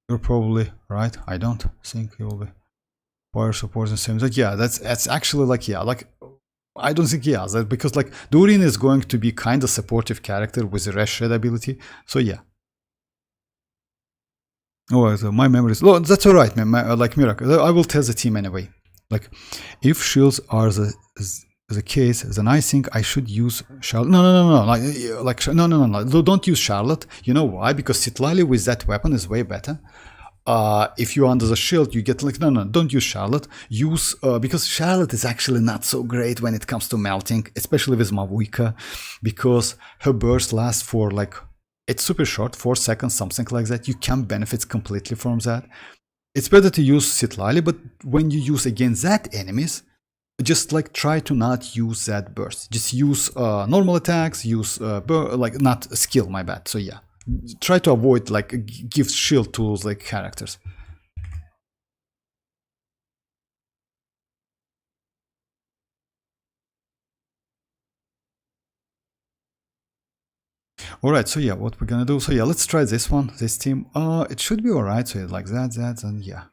You're probably right. I don't think he will be fire support and same. Like yeah, that's actually like yeah, like I don't think yeah, that because like Durin is going to be kind of supportive character with the Resh Red ability. So yeah. Oh, so my memory is. Oh, that's all right, man. Like miracle. I will tell the team anyway. Like if shields are the case, then I think I should use Charlotte. No. No. Don't use Charlotte. You know why? Because Citlali with that weapon is way better. If you're under the shield, you get like no. Don't use Charlotte. Use because Charlotte is actually not so great when it comes to melting, especially with mavuika, because her burst lasts for like it's super short, 4 seconds, something like that. You can benefit completely from that. It's better to use Citlali, but when you use against that enemies. Just like try to not use that burst. Just use normal attacks. Use like not skill. My bad. So yeah, try to avoid like give shield tools like characters. All right. So yeah, what we're gonna do? So yeah, let's try this one. This team. It should be all right. So like that, and yeah.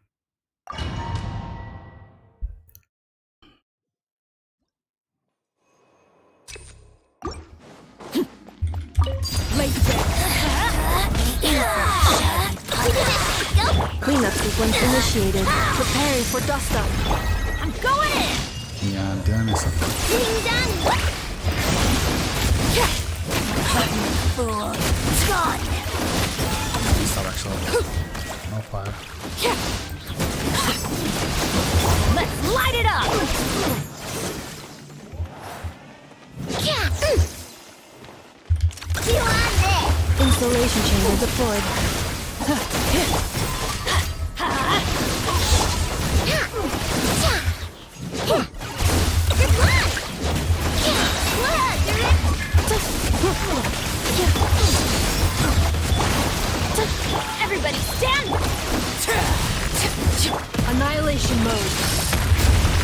Cleanup sequence initiated. Preparing for dust up. I'm going in! Yeah, damn it. Getting done! Fool. Gone! Stop actually. No fire. Let's light it up! You on this! Installation chamber deployed.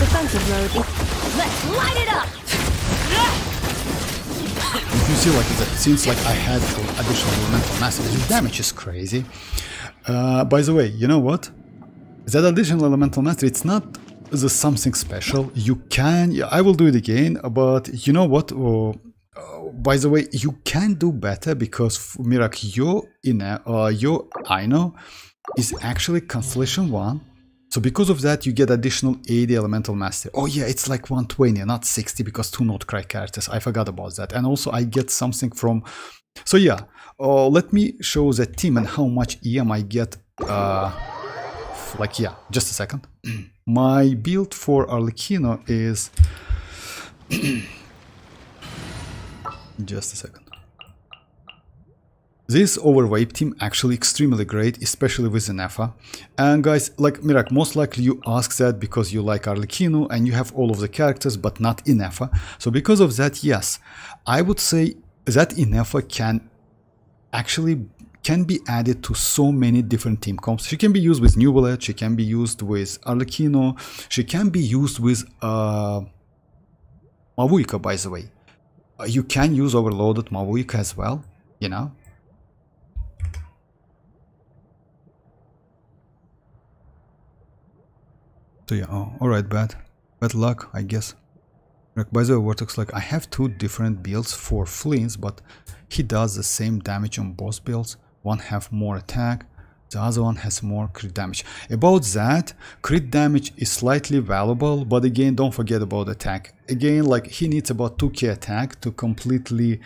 defensive load. Let's light it up! You see, like, it seems like I had additional elemental mastery. The damage is crazy. By the way, you know what? That additional elemental mastery, it's not the something special. You can, I will do it again, but you know what? By the way, you can do better because Mirak, your Aino is actually Constellation 1. So because of that, you get additional 80 elemental mastery. Oh yeah, it's like 120, not 60 because 2 Nod-Krai characters. I forgot about that. And also I get something from... So yeah, let me show the team and how much EM I get. Like, yeah, just a second. My build for Arlecchino is... just a second. This overweight team actually extremely great, especially with Ineffa. And guys, like Mirak, most likely you ask that because you like Arlecchino and you have all of the characters but not Ineffa. So because of that, yes, I would say that Ineffa can be added to so many different team comps. She can be used with New Bullet, she can be used with Arlecchino, she can be used with mavuika, by the way. You can use overloaded mavuika as well, you know. So yeah, alright, bad luck, I guess. By the way, Vortex, like, I have 2 different builds for Flins, but he does the same damage on both builds. One have more attack, the other one has more crit damage. About that, crit damage is slightly valuable, but again, don't forget about attack. Again, like, he needs about 2k attack to completely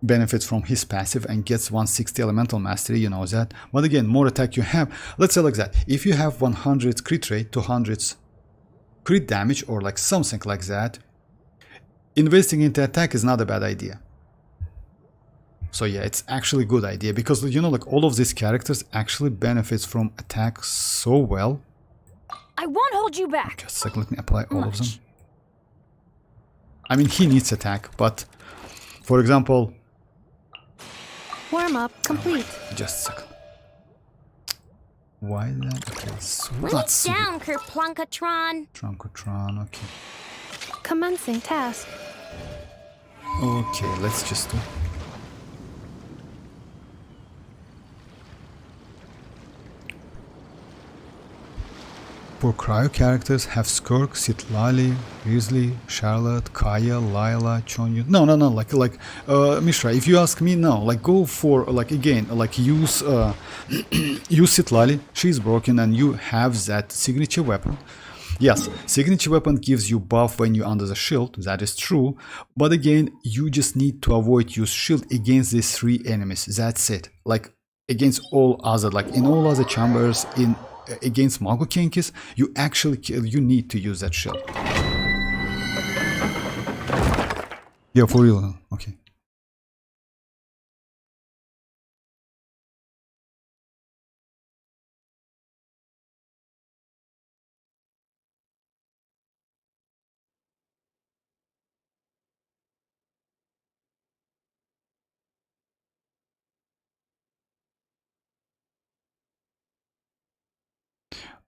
benefit from his passive and gets 160 elemental mastery, you know that. But again, more attack you have, let's say like that, if you have 100 crit rate, 200 crit damage or like something like that, investing into attack is not a bad idea. So yeah, it's actually a good idea because, you know, like, all of these characters actually benefits from attack so well. I won't hold you back. Just a second, let me apply all of them. I mean, he needs attack, but for example, Warm up complete. just a second. Why that? Okay, so Bring it down, Kerplunkatron. Trunkotron, okay. Commencing task. Okay, let's just do. For cryo characters have Skirk, Citlali, Grizzly, Charlotte, Kaya, Lila, Chonyu. No, like Mishra, if you ask me, no, like, go for, like, again, like, use use Citlali, she's broken and you have that signature weapon. Yes, signature weapon gives you buff when you're under the shield, that is true, but again, you just need to avoid use shield against these 3 enemies, that's it. Like, against all other, like, in all other chambers, against Mago Kenkis, you need to use that shield. Yeah, for real, okay.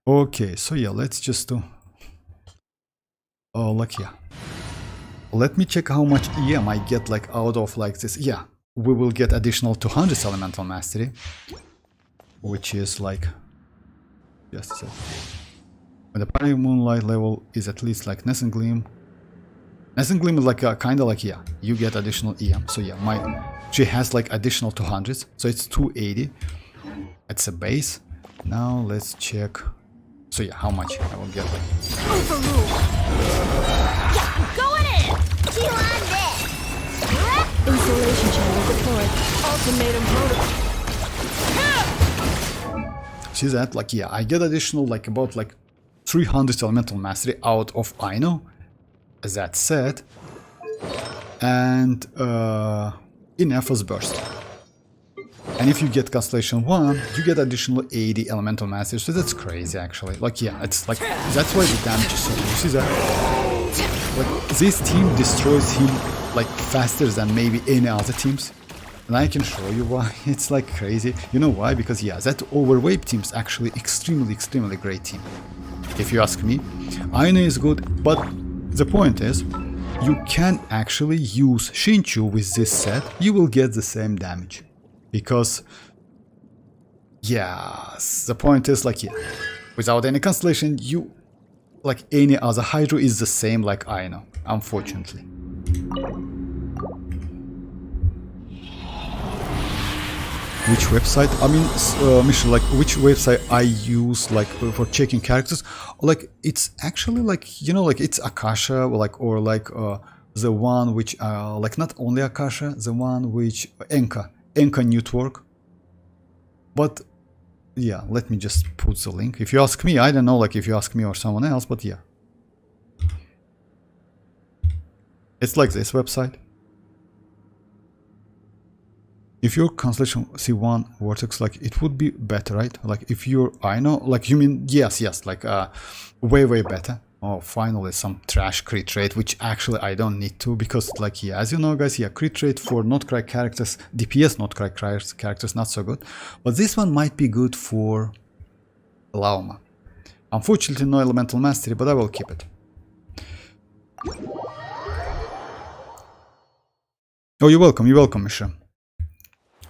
Okay, so yeah, let's just do... Oh, like, yeah. Let me check how much EM I get, like, out of, like, this. Yeah, we will get additional 200 elemental mastery, which is like... Just a second. When the party moonlight level is at least like Nessun Gleam. Nessun Gleam is like kind of like, yeah, you get additional EM. So yeah, she has like additional 200, so it's 280. It's a base. Now let's check. So yeah, how much I will get? Like... Overrule. Yeah, I'm going in. Heal on this. Installation channel deployed. Ultimatum protocol. See that? Like, yeah, I get additional like about like 300 elemental mastery out of Aino. As that said, and Ineffa's burst. And if you get Constellation 1, you get additional 80 elemental mastery, so that's crazy actually. Like, yeah, it's like, that's why the damage is so good. You see that? Like, this team destroys him like faster than maybe any other teams. And I can show you why. It's like crazy. You know why? Because yeah, that overweight team is actually extremely great team. if you ask me. Aino is good, but the point is, you can actually use Shinchu with this set, you will get the same damage. Because, yes, the point is like, yeah, without any constellation, you, like any other Hydro is the same like Aino, unfortunately. Which website? I mean, Michelle, like which website I use like for checking characters? Like it's actually like, you know, like it's Akasha, like or like the one which like not only Akasha, the one which Enka network. But yeah, let me just put the link. If you ask me, I don't know, like if you ask me or someone else, but yeah, it's like this website. If your constellation C1 vortex, like it would be better, right? Like if you're Aino, like you mean, yes, like way better. Oh, finally some trash crit rate, which actually I don't need to, because like, yeah, as you know guys, yeah, crit rate for Nod-Krai characters, DPS Nod-Krai characters not so good. But this one might be good for Lauma. Unfortunately no elemental mastery, but I will keep it. Oh, you're welcome, Misha.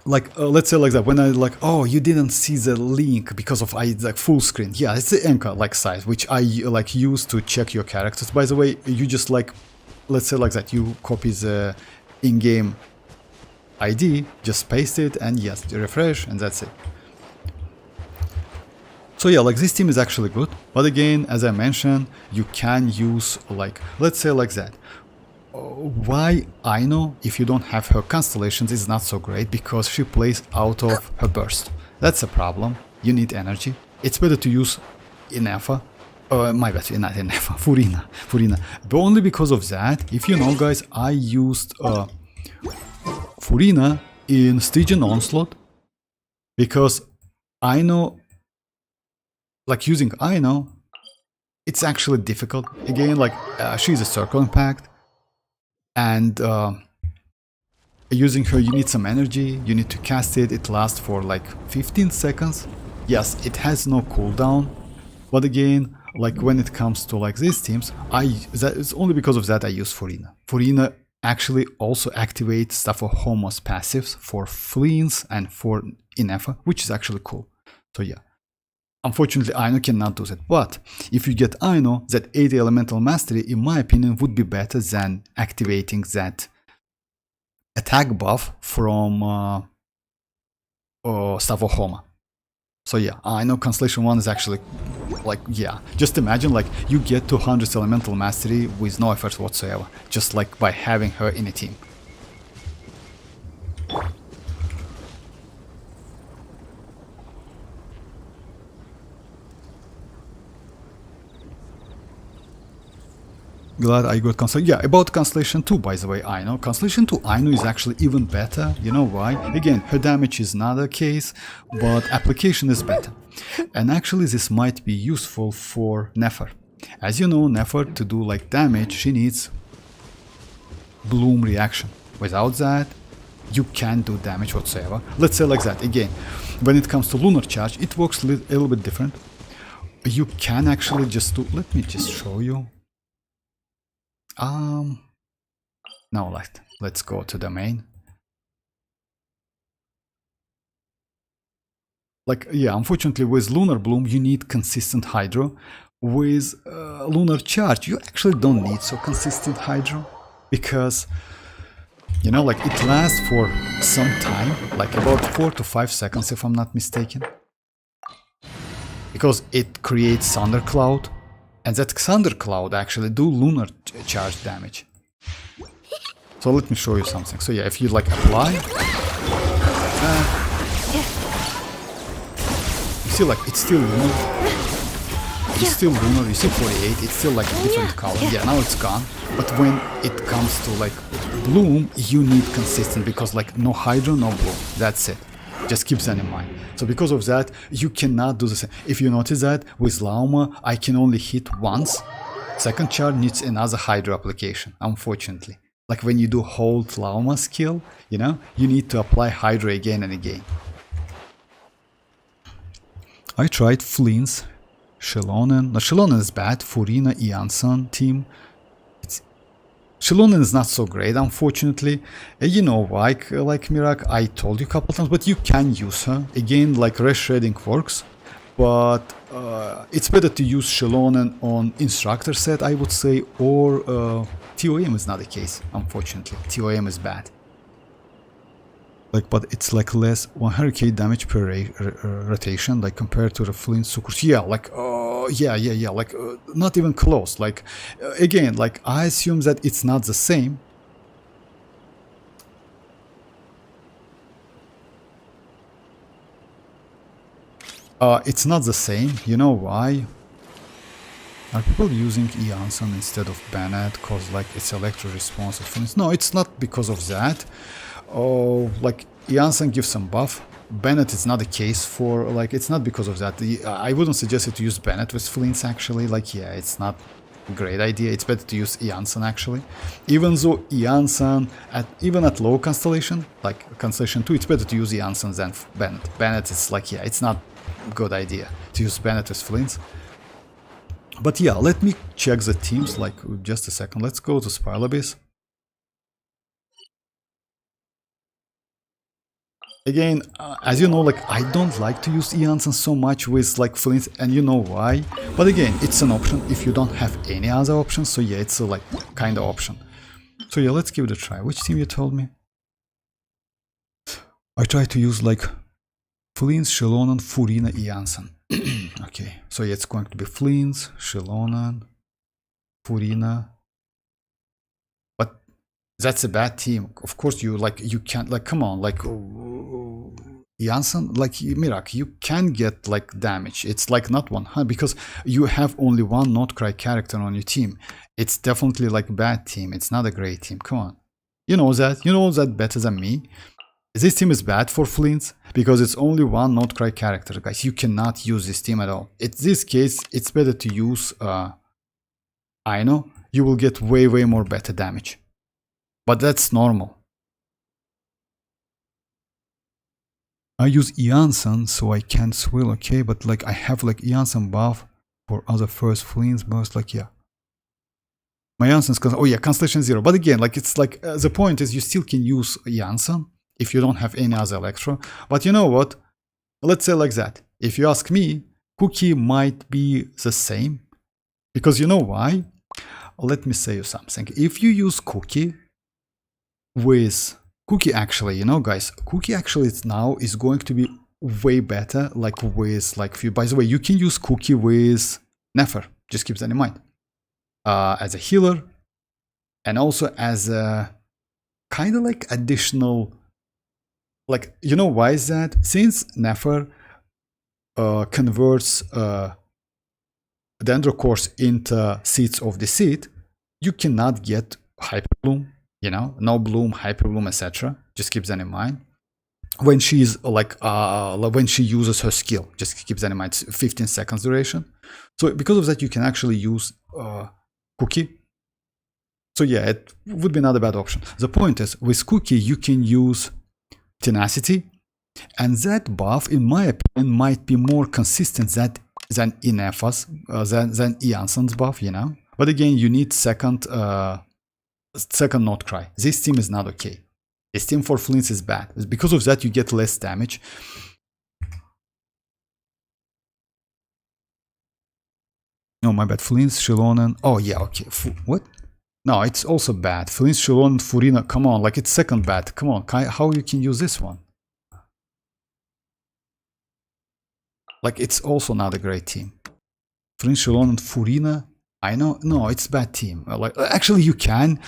Like let's say like that, when I like, oh, you didn't see the link because of I like full screen. Yeah, it's the Enka like size, which I like use to check your characters. By the way, you just like, let's say like that, you copy the in-game ID, just paste it, and yes, refresh, and that's it. So yeah, like this team is actually good, but again, as I mentioned, you can use like, let's say like that. Why Aino, if you don't have her constellations, is not so great, because she plays out of her burst. That's a problem. You need energy. It's better to use ineffa. My bad, not ineffa, Furina. But only because of that, if you know guys, I used Furina in Stygian Onslaught, because Aino, like using Aino, it's actually difficult. Again, like she's a circle impact. And using her, you need some energy, you need to cast it, it lasts for like 15 seconds. Yes, it has no cooldown, but again, like when it comes to like these teams, it's only because of that I use Furina. Furina actually also activates stuff for Homos passives for Flins and for ineffa, which is actually cool. So yeah. Unfortunately, Aino cannot do that, but if you get Aino, that 80 elemental mastery, in my opinion, would be better than activating that attack buff from Stavo Homa. So yeah, Aino Constellation 1 is actually, like, yeah, just imagine, like, you get 200 elemental mastery with no effort whatsoever, just like by having her in a team. Glad I got Constellation. Yeah, about Constellation 2, by the way, Aino. Constellation 2 Aino is actually even better. You know why? Again, her damage is not a case, but application is better. And actually, this might be useful for Nefer. As you know, Nefer, to do like damage, she needs bloom reaction. Without that, you can't do damage whatsoever. Let's say like that. Again, when it comes to lunar charge, it works a little bit different. You can actually just do. Let me just show you. Now let's go to the main. Like, yeah, unfortunately with Lunar Bloom you need consistent Hydro. With Lunar Charge you actually don't need so consistent Hydro, because, you know, like it lasts for some time, like about 4 to 5 seconds if I'm not mistaken. Because it creates Thundercloud. And that Thundercloud actually do lunar charge damage. So let me show you something. So yeah, if you like apply, you see like it's still lunar. It's still lunar. You see 48. It's still like a different color. Yeah, now it's gone. But when it comes to like bloom, you need consistent, because like no Hydro, no bloom. That's it. Just keep that in mind. So because of that, you cannot do the same. If you notice that with Lauma, I can only hit once. Second charge needs another Hydro application, unfortunately. Like when you do hold Lauma skill, you know, you need to apply Hydro again and again. I tried Flins. Xilonen. No, Xilonen is bad. Furina, Iansan team. Xilonen is not so great, unfortunately. You know, like Mirak, I told you a couple times, but you can use her. Again, like res shading works, but it's better to use Xilonen on instructor set, I would say, or TOM is not the case, unfortunately. TOM is bad. Like, but it's like less 100k damage per rotation, like compared to the Flint Sucrus. Yeah, like, yeah, like, not even close. Like, again, like, I assume that it's not the same. It's not the same. You know why? Are people using Iansan instead of Bennett because like it's electro responsive? No, it's not because of that. Oh, like Iansan gives some buff. Bennett is not the case for like it's not because of that. I wouldn't suggest it to use Bennett with Flins actually. Like yeah, it's not a great idea. It's better to use Iansan actually. Even though Iansan even at low constellation, like constellation 2, it's better to use Iansan than Bennett. Bennett is like yeah, it's not a good idea to use Bennett with Flins. But yeah, let me check the teams, like, just a second. Let's go to Spiral Abyss. Again, as you know, like, I don't like to use Iansan so much with, like, Flint, and you know why. But again, it's an option if you don't have any other options, so yeah, it's a, like, kind of option. So yeah, let's give it a try. Which team you told me? I try to use, like, Flins, Xilonen, Furina, Iansan. Okay, so yeah, it's going to be Flins, Xilonen, Furina. But that's a bad team. Of course, you can't, like, come on, like, Iansan, like, Mirak, you can get, like, damage. It's, like, not 100, because you have only one Nod-Krai character on your team. It's definitely, like, a bad team. It's not a great team. Come on. You know that better than me. This team is bad for Flins because it's only one Nod-Krai character, guys. You cannot use this team at all. In this case, it's better to use Aino. You will get way more better damage. But that's normal. I use Iansan so I can swill, okay? But like I have like Iansan buff for other first Flins burst, like yeah. My Iansan's, oh yeah, Constellation 0. But again, like it's like the point is you still can use Iansan if you don't have any other Electro. But you know what? Let's say like that. If you ask me, Cookie might be the same. Because you know why? Let me say you something. If you use Cookie with... Cookie actually, you know guys, Cookie actually now is going to be way better like with like few... By the way, you can use Cookie with Nefer. Just keep that in mind. As a healer. And also as a kind of like additional... Like, you know why is that? Since Nefer converts Dendrocores into seeds of the seed, you cannot get Hyperbloom, you know, no bloom, Hyperbloom, etc. Just keep that in mind. When she's like, when she uses her skill, just keep that in mind. It's 15 seconds duration. So because of that, you can actually use Cookie. So yeah, it would be not a bad option. The point is, with Cookie, you can use Tenacity, and that buff, in my opinion, might be more consistent than Ineffa's, than Iansan's buff, you know. But again, you need second Nod-Krai. This team is not okay. This team for Flins is bad. Because of that, you get less damage. No, my bad. Flins, Xilonen. Oh yeah, okay. What? No, it's also bad. Flins, Xilonen, Furina. Come on, like it's second bad. Come on, how you can use this one? Like it's also not a great team. Flins, Xilonen, Furina. I know. No, it's bad team. Like actually, you can.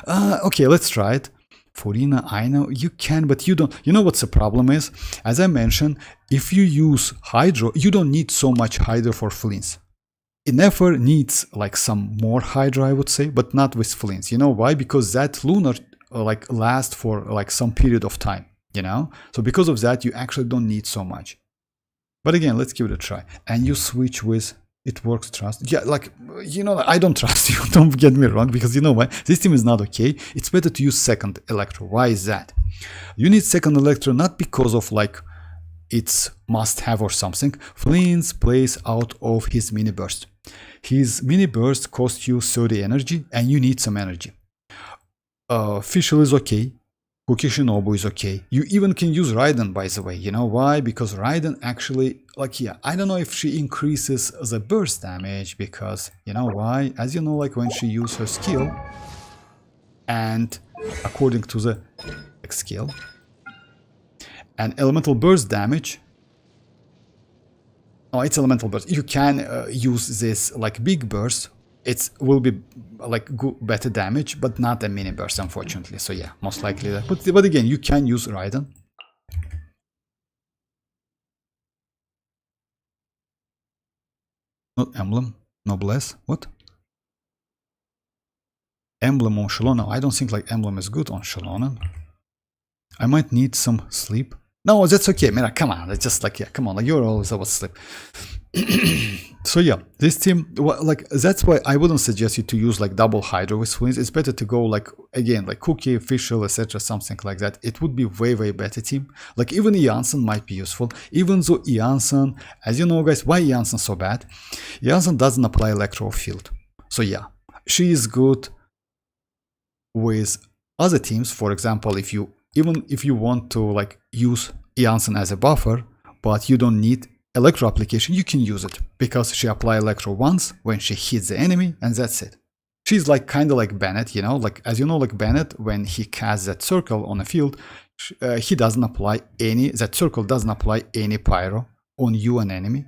Okay, let's try it. Furina, I know you can, but you don't. You know what's the problem is? As I mentioned, if you use Hydro, you don't need so much Hydro for Flins. Nefer needs like some more Hydra, I would say, but not with Flins. You know why? Because that lunar like lasts for like some period of time, you know? So because of that, you actually don't need so much. But again, let's give it a try. And you switch with it works trust. Yeah, like, you know, I don't trust you. Don't get me wrong, because you know why? This team is not okay. It's better to use second Electro. Why is that? You need second Electro not because of like it's must have or something. Flins plays out of his mini burst. His mini burst costs you 30 energy and you need some energy. Fischl is okay. Cookie Shinobu is okay. You even can use Raiden, by the way. You know why? Because Raiden actually, like, yeah, I don't know if she increases the burst damage, because, you know why? As you know, like, when she uses her skill, and according to the skill, and elemental burst damage, oh, it's elemental burst. You can use this, like, big burst. It will be like better damage, but not a mini burst, unfortunately. So yeah, most likely that. But again, you can use Raiden. Not emblem, noblesse. What? Emblem on xilonen. I don't think like emblem is good on xilonen. I might need some sleep. No, that's okay, Mira. Come on, it's just like, yeah, come on, like you're always about sleep. So yeah, this team, like, that's why I wouldn't suggest you to use like double Hydra with Flins. It's better to go like, again, like Cookie, Fischl, etc., something like that. It would be way better team. Like even Janssen might be useful, even though Janssen, as you know guys, why Janssen so bad? Janssen doesn't apply electro field. So yeah, she is good with other teams. For example, even if you want to like use Janssen as a buffer, but you don't need electro application, you can use it because she applies electro once when she hits the enemy, and that's it. She's like kind of like Bennett, you know, like as you know, like Bennett, when he casts that circle on a field, he doesn't apply any, that circle doesn't apply any pyro on you, an enemy.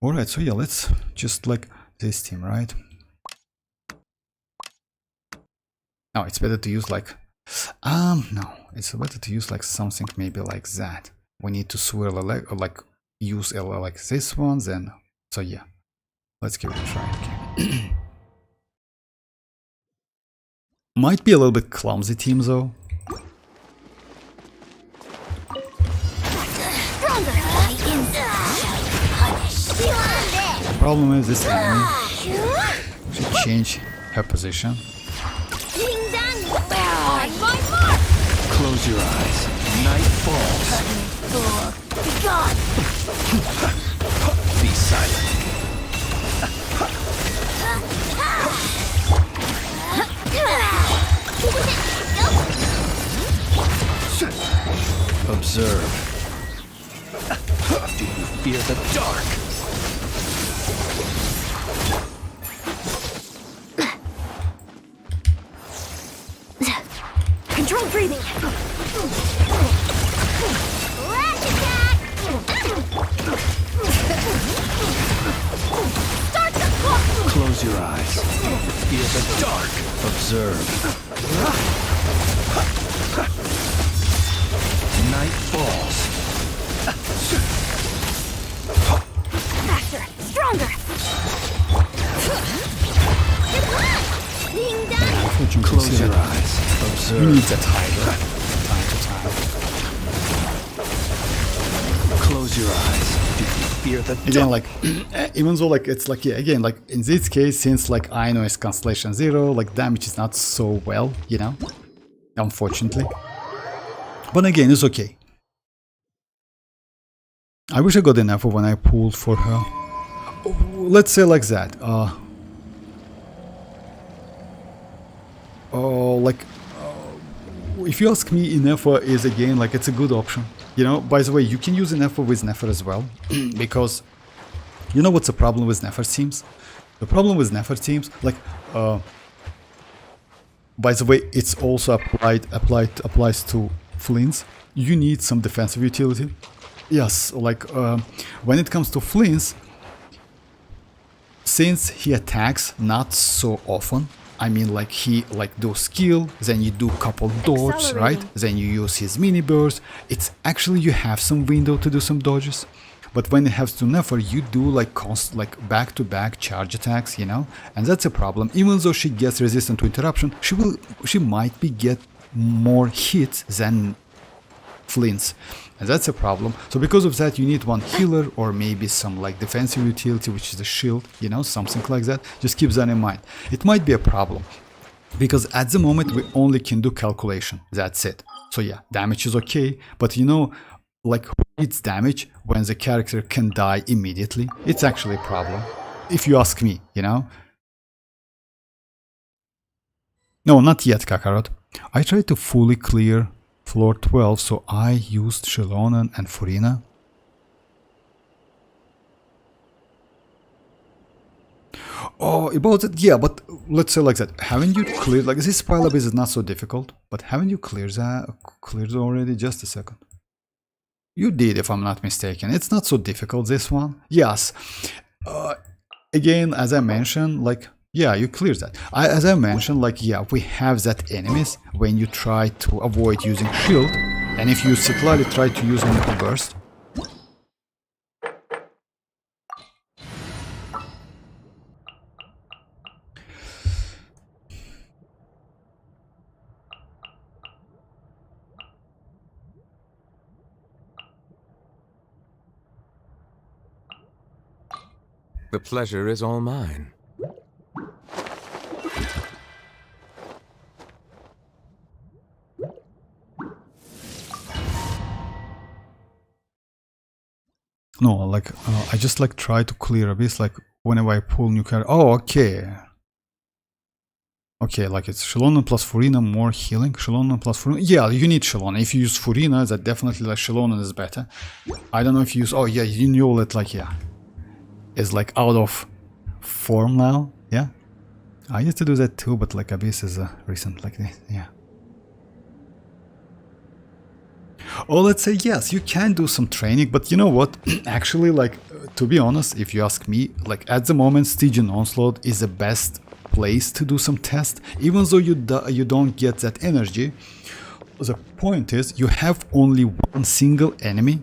Alright, so yeah, let's just like this team, right? No, it's better to use like, no, it's better to use like something maybe like that. We need to swirl or like use like this one, then, so yeah, let's give it a try. Okay. Might be a little bit clumsy team though. The problem is this enemy should change her position. Close your eyes. Night falls. Be gone. Be silent. Observe. Do you fear the dark? Control breathing. Flash attack. Start the clock. Close your eyes. Fear the dark. Observe. Night falls. Faster, stronger. Good luck. Ding dong. Close your eyes. Observe. You need that Hydra time to time. Close your eyes. Do you fear the dark? Again, like, even though like it's like, yeah, again, like in this case, since like Aino is Constellation 0, like damage is not so well, you know, unfortunately. But again, it's okay. I wish I got enough when I pulled for her. Let's say like that. If you ask me, ineffa is again like it's a good option. You know, by the way, you can use ineffa with Nefer as well, because you know what's the problem with Nefer teams? The problem with Nefer teams, like, by the way, it's also applies to Flins. You need some defensive utility. Yes, like when it comes to Flins, since he attacks not so often, I mean, like he like do skill, then you do couple dodges, right? Then you use his mini burst. It's actually you have some window to do some dodges, but when it has to Nefer, you do like back-to-back charge attacks, you know, and that's a problem. Even though she gets resistant to interruption, she might be get more hits than Flins. And that's a problem. So because of that, you need one healer or maybe some like defensive utility, which is a shield, you know, something like that. Just keep that in mind. It might be a problem because at the moment we only can do calculation. That's it. So yeah, damage is okay, but you know, like it's damage when the character can die immediately. It's actually a problem, if you ask me, you know. No, not yet, Kakarot. I tried to fully clear floor 12, so I used Xilonen and Furina. Oh, about it, yeah, but let's say like that. Haven't you cleared, like this pile-up is not so difficult, but haven't you cleared already? Just a second. You did, if I'm not mistaken. It's not so difficult, this one. Yes. Again, as I mentioned, like, yeah, you cleared that. As I mentioned, like, yeah, we have that enemies when you try to avoid using shield, and if you slightly try to use a burst. The pleasure is all mine. No, like, I just like try to clear abyss, like, whenever I pull new character. Oh, okay. Okay, like it's Xilonen plus Furina, more healing. Xilonen plus Furina. Yeah, you need Xilonen. If you use Furina, that definitely, like, Xilonen is better. I don't know if you use... Oh, yeah, you knew it, like, yeah. Is, like, out of form now. Yeah. I used to do that too, but, like, abyss is recent, like this. Yeah. Oh, let's say yes, you can do some training, but you know what? Actually, like, to be honest, if you ask me, like, at the moment, Stygian Onslaught is the best place to do some test. Even though you don't get that energy, the point is you have only one single enemy.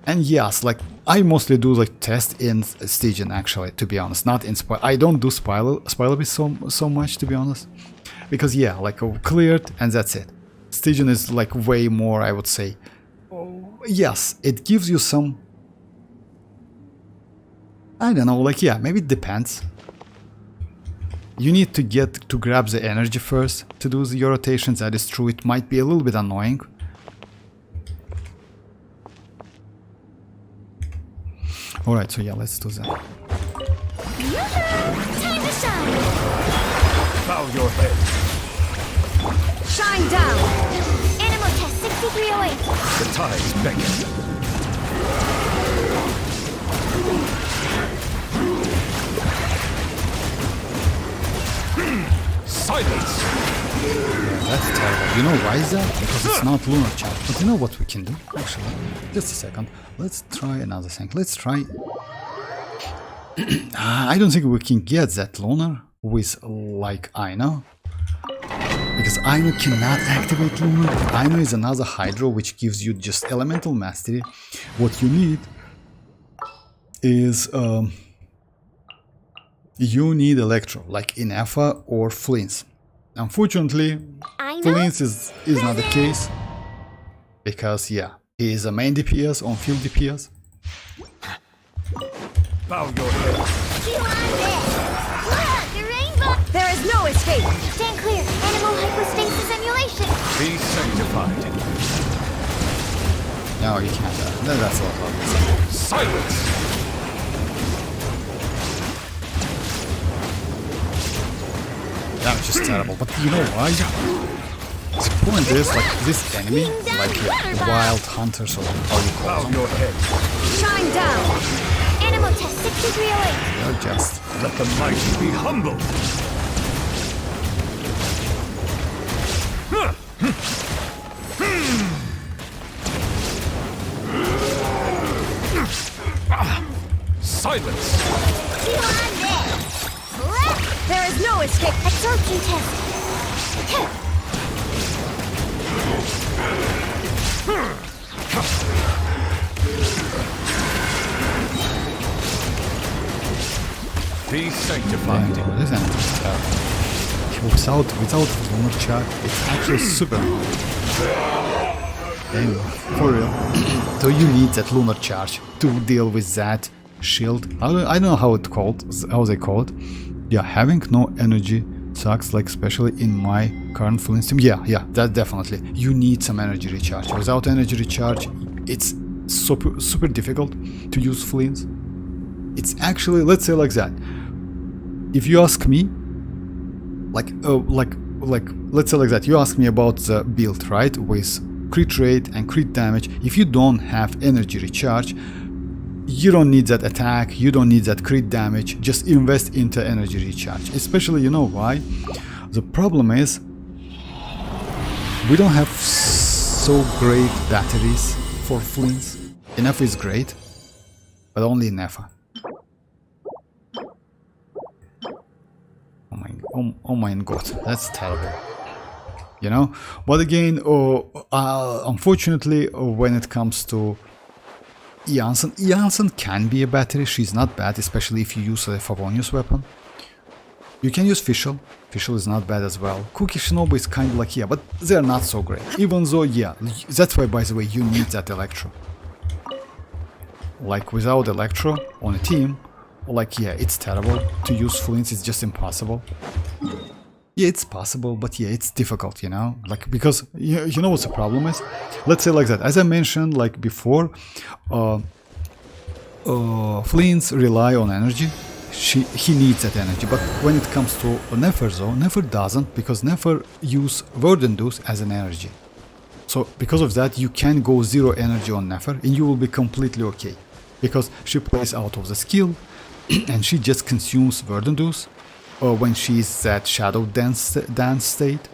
And yes, like, I mostly do like test in Stygian, actually, to be honest, not in Spiral. I don't do Spiral so much, to be honest, because yeah, like, cleared and that's it. Stygian is like way more, I would say. Yes, it gives you some, I don't know, like, yeah, maybe it depends. You need to grab the energy first to do your rotations. That is true. It might be a little bit annoying. Alright, so yeah, let's do that. Time to shine! Bow your head. Shine down! Animal test 6308. The tides beckon. Silence! Yeah, that's terrible. You know why is that? Because it's not lunar chat. But you know what we can do? Actually, just a second. Let's try another thing. Let's try... I don't think we can get that lunar with, like, Aino. Because Aino cannot activate lunar. Aino is another hydro which gives you just elemental mastery. What you need is... you need electro, like ineffa or Flins. Unfortunately, Flins is not the case, because yeah, he is a main DPS on field DPS. Bow your head. The rainbow! There is no escape! Stand clear! Animal hypostasis emulation! Be sanctified. No, you can't. That's a lot of this. Silence! That was just terrible, but you know why? The point is, like, this enemy, like wild hunters or how you call Bow them, your head. Shine down! Animal test 6308. they're just... Let the mighty be humble. Silence! There is no escape! Absorption test. Be sanctified. Yeah, this enemy is terrible. Without lunar chat, it's actually super hard. Aino, for real. So you need that lunar charge to deal with that shield. I don't know how they call it. Yeah, having no energy sucks, like especially in my current Flins team. Yeah, that definitely. You need some energy recharge. Without energy recharge, it's super difficult to use Flins. It's actually, let's say like that. If you ask me, like let's say like that, you ask me about the build, right, with crit rate and crit damage. If you don't have energy recharge, you don't need that attack, you don't need that crit damage. Just invest into energy recharge. Especially, you know why? The problem is we don't have so great batteries for Flins. Ineffa is great, but only Ineffa. Oh my god, that's terrible. You know, but again, unfortunately, when it comes to Janssen can be a battery. She's not bad, especially if you use a Favonius weapon. You can use Fischl. Fischl is not bad as well. Cookie Shinobu is kind of like, yeah, but they're not so great. Even though, yeah, that's why, by the way, you need that Electro. Like, without Electro on a team, like, yeah, it's terrible. To use Flins is just impossible. Yeah, it's possible, but yeah, it's difficult, you know? Like, because, you know what the problem is? Let's say like that. As I mentioned, like, before, Flins rely on energy. He needs that energy, but when it comes to Nefer though, Nefer doesn't, because Nefer use Word Induce as an energy. So because of that, you can go 0 energy on Nefer and you will be completely okay. Because she plays out of the skill and she just consumes Word Induce when she's at Shadow Dance state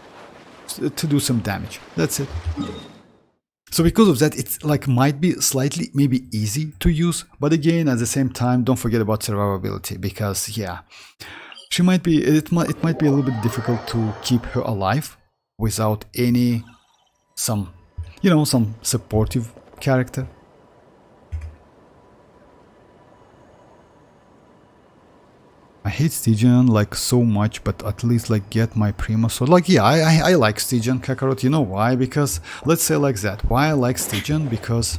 to do some damage. That's it. So because of that, it's like might be slightly maybe easy to use, but again at the same time, don't forget about survivability, because yeah, she might be it might be a little bit difficult to keep her alive without some supportive character. I hate Stygian like so much, but at least like get my Primo. So like yeah, I like Stygian Kakarot. You know why? Because let's say like that. Why I like Stygian? Because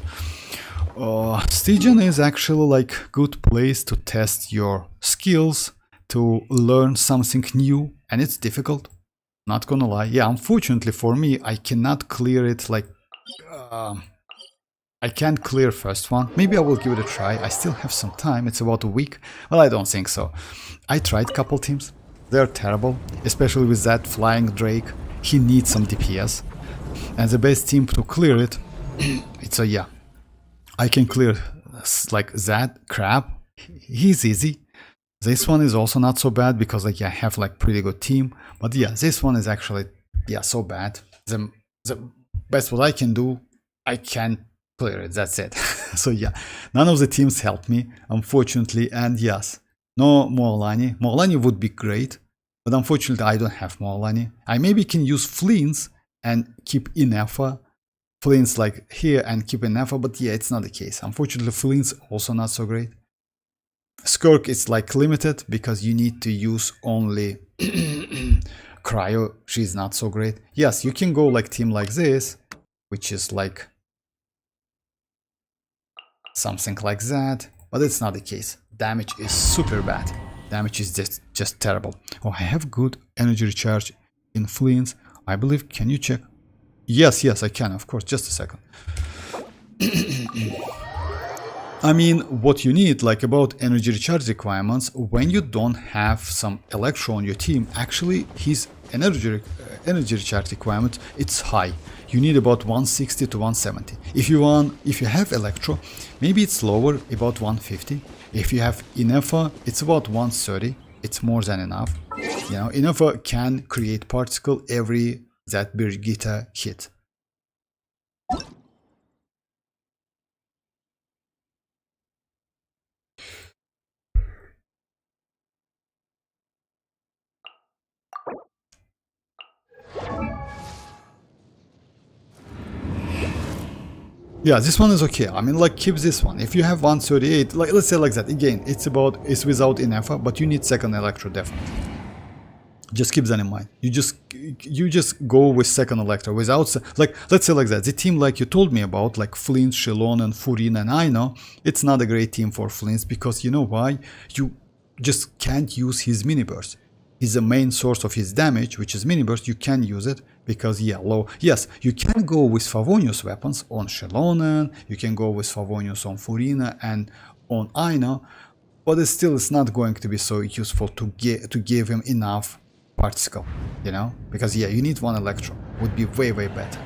Stygian is actually like good place to test your skills, to learn something new, and it's difficult. Not gonna lie. Yeah, unfortunately for me, I cannot clear it like I can't clear first one. Maybe I will give it a try. I still have some time. It's about a week. Well, I don't think so. I tried couple teams. They're terrible, especially with that flying Drake. He needs some DPS. And the best team to clear it, it's a yeah. I can clear like that crab. He's easy. This one is also not so bad because like yeah, I have like pretty good team. But yeah, this one is actually yeah so bad. The best what I can do, I can't clear it, that's it. So yeah, none of the teams helped me, unfortunately, and yes, no mualani. Mualani would be great, but unfortunately I don't have mualani. I maybe can use Flins and keep ineffa. Flins like here and keep ineffa, but yeah, it's not the case. Unfortunately, Flins also not so great. Skirk is like limited because you need to use only cryo. She's not so great. Yes, you can go like team like this, which is like something like that, but it's not the case. Damage is super bad. Damage is just terrible. Oh, I have good energy recharge in Flins, I believe. Can you check? Yes, I can, of course. Just a second. I mean, what you need, like about energy recharge requirements, when you don't have some Electro on your team, actually his energy recharge requirement, it's high. You need about 160 to 170. If you have Electro, maybe it's lower, about 150. If you have Ineffa, it's about 130. It's more than enough. You know, Ineffa can create particle every that Birgitta hit. Yeah, this one is okay. I mean, like, keep this one. If you have 138, like, let's say like that. Again, it's without Ineffa, but you need second Electro definitely. Just keep that in mind. You just go with second Electro without, like, let's say like that. The team like you told me about, like Flins, xilonen, Furin, and Aino, it's not a great team for Flins because you know why? You just can't use his mini burst. He's the main source of his damage, which is mini burst. You can use it because yeah, low. Yes, you can go with Favonius weapons on xilonen. You can go with Favonius on Furina and on Aino, but it's not going to be so useful to give him enough particle, you know, because yeah, you need one Electro, would be way better.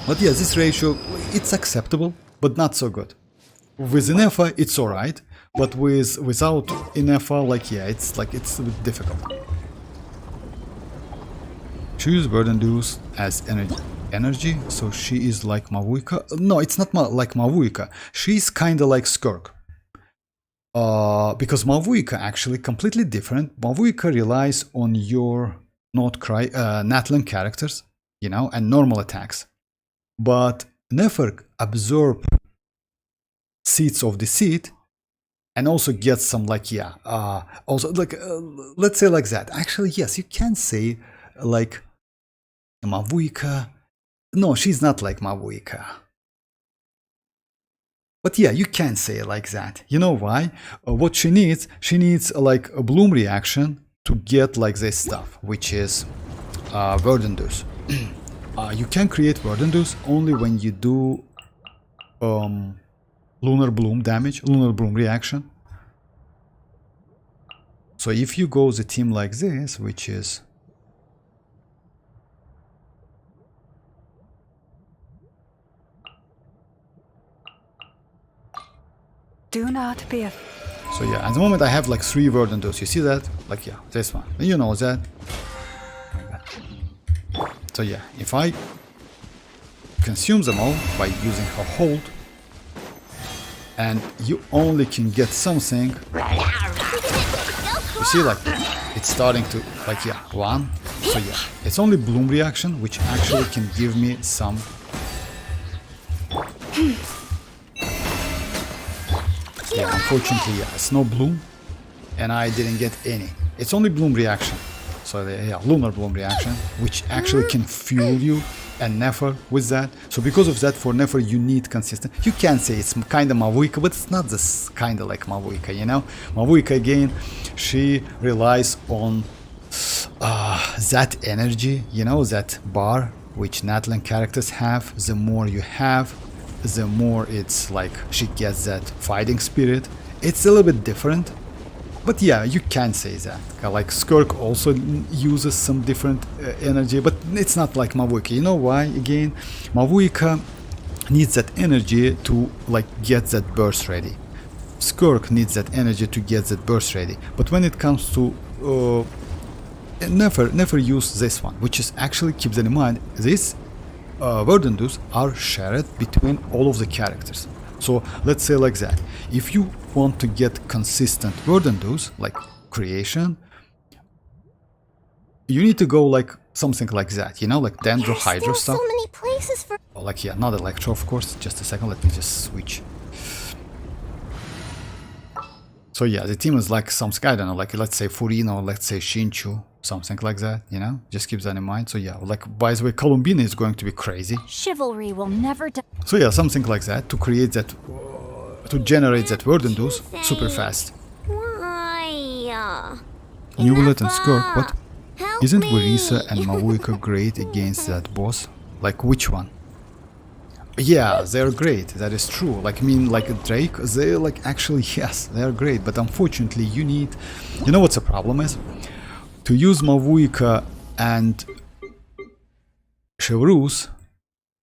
But yeah, this ratio, it's acceptable, but not so good. With ineffa, it's alright, but without ineffa, like yeah, it's a bit difficult. Choose Burden Deuce as energy, so she is like mavuika. No, it's not like mavuika. She's kinda like Skirk. Because mavuika actually completely different. Mavuika relies on your Nod-Krai, Natlan characters, you know, and normal attacks. But Nefer absorb seeds of the seed and also get some like yeah, also like let's say like that. Actually, yes, you can say like mavuika. No, she's not like mavuika. But yeah, you can say it like that. You know why? What she needs like a bloom reaction to get like this stuff, which is Burden Deuce. You can create Burden Deuce only when you do lunar bloom damage, lunar bloom reaction. So if you go the team like this, which is Do not be so yeah, at the moment I have like 3 Burden Deuce. You see that? Like yeah, this one. You know that. So yeah, if I consume them all by using her hold, and you only can get something. You see, like it's starting to like yeah, 1. So yeah, it's only bloom reaction, which actually can give me some. Yeah, unfortunately, yeah, it's no bloom, and I didn't get any. It's only bloom reaction. So yeah, lunar bloom reaction, which actually can fuel you and Nefer with that. So because of that, for Nefer you need consistent. You can say it's kind of mavuika, but it's not this kind of like mavuika, you know. Mavuika again, she relies on that energy, you know, that bar which Natlan characters have. The more you have, the more it's like she gets that fighting spirit. It's a little bit different, but yeah, you can say that. Like Skirk also uses some different energy, but it's not like mavuika. You know why? Again, mavuika needs that energy to like get that burst ready. Skirk needs that energy to get that burst ready. But when it comes to Nefer use this one, which is actually, keep that in mind, this Burden Deuce are shared between all of the characters. So let's say like that. If you want to get consistent Burden Deuce, like creation, you need to go like something like that, you know, like Dendro Hydro stuff. So many places for. Oh, like yeah, not Electro, of course. Just a second, let me just switch. So yeah, the team is like some, I don't know, like let's say Furino, let's say Shinchu, something like that, you know, just keep that in mind. So yeah, like by the way, Columbina is going to be crazy. Chivalry will never die. So yeah, something like that to create that, to generate that Burden Deuce super fast. Why? Newlet and Skirk, what? Help Isn't me. Verisa and mavuika great against that boss? Like which one? Yeah, they're great, that is true. Like, I mean, like Drake, they're like, actually, yes, they're great. But unfortunately, you need, you know what's the problem is? To use mavuika and Chevrus,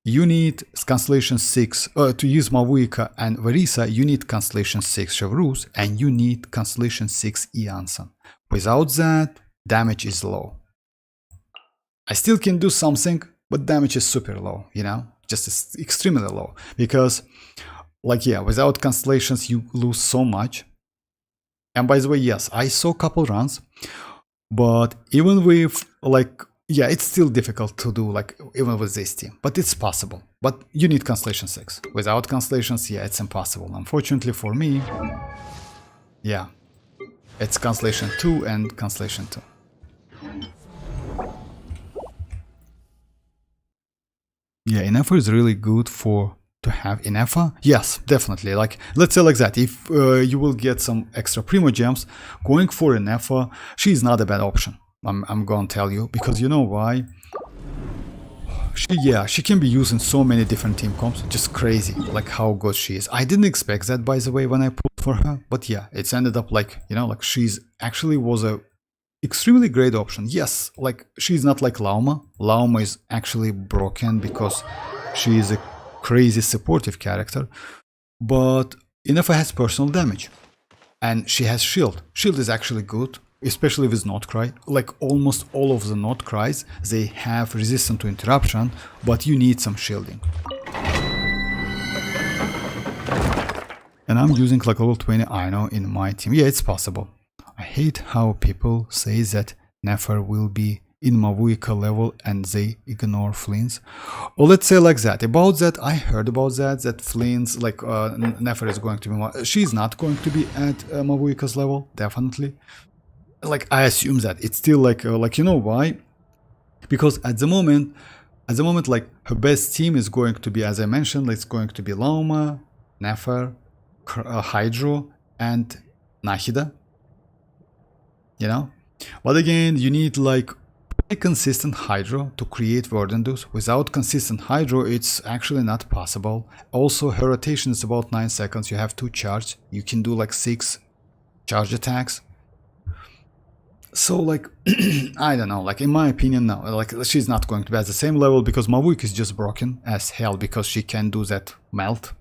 you need Constellation 6. To use mavuika and Verisa, you need Constellation 6 Chevrus, and you need Constellation 6 Eonson. Without that, damage is low. I still can do something, but damage is super low, you know? Just extremely low, because like yeah, without constellations you lose so much. And by the way, yes, I saw a couple runs, but even with like yeah, it's still difficult to do, like even with this team, but it's possible. But you need Constellation 6. Without constellations, yeah, it's impossible. Unfortunately for me, yeah, it's Constellation 2 and Constellation 2. Yeah, ineffa is really good for to have ineffa. Yes, definitely. Like, let's say like that. If you will get some extra primogems, going for ineffa, she's not a bad option. I'm gonna tell you, because you know why. She can be used in so many different team comps. Just crazy, like how good she is. I didn't expect that, by the way, when I put for her. But yeah, it's ended up like, you know, like she's actually was a extremely great option. Yes, like she's not like Lauma. Lauma is actually broken because she is a crazy supportive character. But ineffa has personal damage. And she has shield. Shield is actually good, especially with Nod-Krai. Like almost all of the Nod-Krais, they have resistance to interruption, but you need some shielding. And I'm using like level 20 Aino in my team. Yeah, it's possible. I hate how people say that Nefer will be in mavuika level and they ignore Flins. Or let's say like that. About that, I heard about that Flins, like Nefer is going to be, she's not going to be at mavuika's level, definitely. Like I assume that it's still like you know why? Because at the moment like her best team is going to be, as I mentioned, it's going to be Lauma, Nefer, Hydro, and Nahida. You know, but again, you need like a consistent Hydro to create Verdandus. Without consistent Hydro, it's actually not possible. Also, her rotation is about 9 seconds. You have 2 charge. You can do like 6 charge attacks. So like, I don't know, like in my opinion, no, like she's not going to be at the same level because mavuika is just broken as hell because she can do that melt.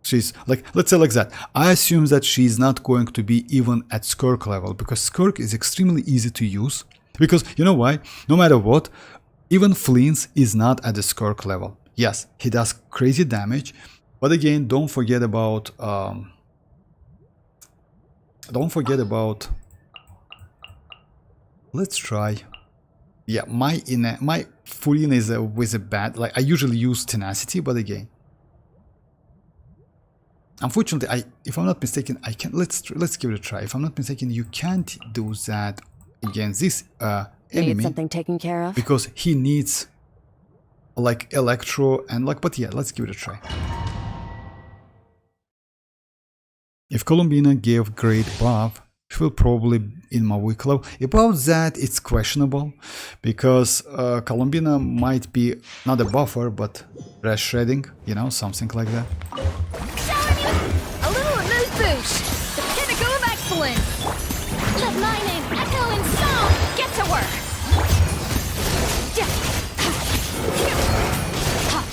She's like, let's say like that. I assume that she's not going to be even at Skirk level because Skirk is extremely easy to use. Because you know why? No matter what, even Flins is not at the Skirk level. Yes, he does crazy damage, but again, don't forget about let's try. Yeah, my Furina is with a bad, like I usually use tenacity, but again, unfortunately, if I'm not mistaken, I can. Let's give it a try. If I'm not mistaken, you can't do that against this enemy. Need something taken care of? Because he needs like electro and like. But yeah, let's give it a try. If Columbina gave great buff, she will probably in mavuika level. About that, it's questionable because Columbina might be not a buffer, but rest shredding. You know, something like that. A little amuse bouche. The pinnacle of excellence. Let my name echo in song. Get to work.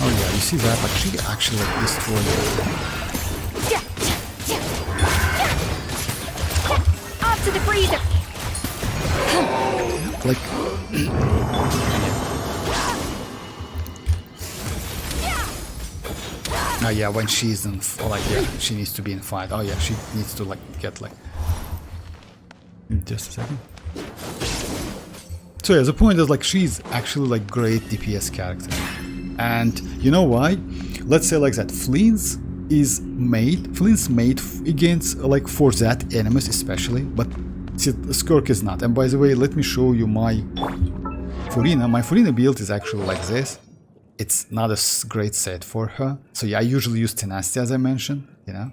Oh yeah, you see that? Like she actually like destroyed it. Off to the freezer. Like. Oh yeah, when she's in, like, yeah, she needs to be in fight. Oh yeah, she needs to like get like. Just a second. So yeah, the point is like she's actually like great DPS character, and you know why? Let's say like that. Flins made against like for that enemies especially, but Skirk is not. And by the way, let me show you my Furina. My Furina build is actually like this. It's not a great set for her. So yeah, I usually use tenacity as I mentioned, you know.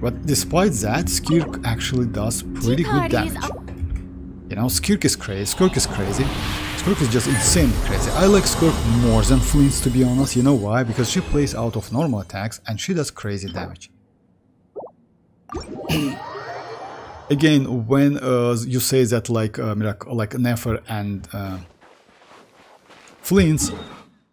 But despite that, Skirk actually does pretty good damage. You know, Skirk is crazy. Skirk is just insanely crazy. I like Skirk more than Flins, to be honest. You know why? Because she plays out of normal attacks and she does crazy damage. Again, when you say that like Nefer and Flins,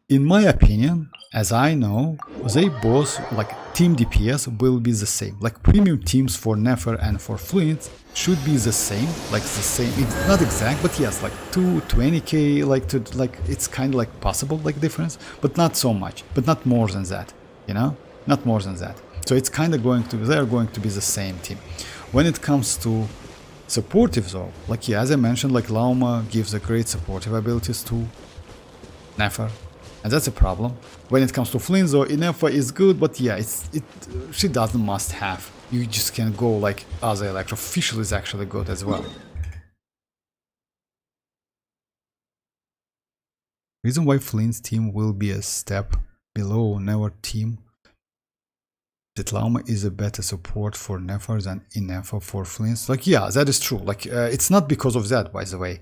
in my opinion, as I know, they both like team DPS will be the same. Like premium teams for Nefer and for Flins should be the same, like the same. It's not exact, but yes, like 220k, like it's kind of like possible like difference, but not so much, but not more than that, you know, not more than that. So it's kind of going to, they are going to be the same team. When it comes to supportive though, like yeah, as I mentioned, like Lauma gives a great supportive abilities to Nefer, and that's a problem. When it comes to Flins though, ineffa is good, but yeah, she doesn't must have you just can go like as Electro. Official is actually good as well. Reason why Flint's team will be a step below Nefer team, that Lauma is a better support for Nefer than ineffa for Flins. Like, yeah, that is true. Like, it's not because of that, by the way.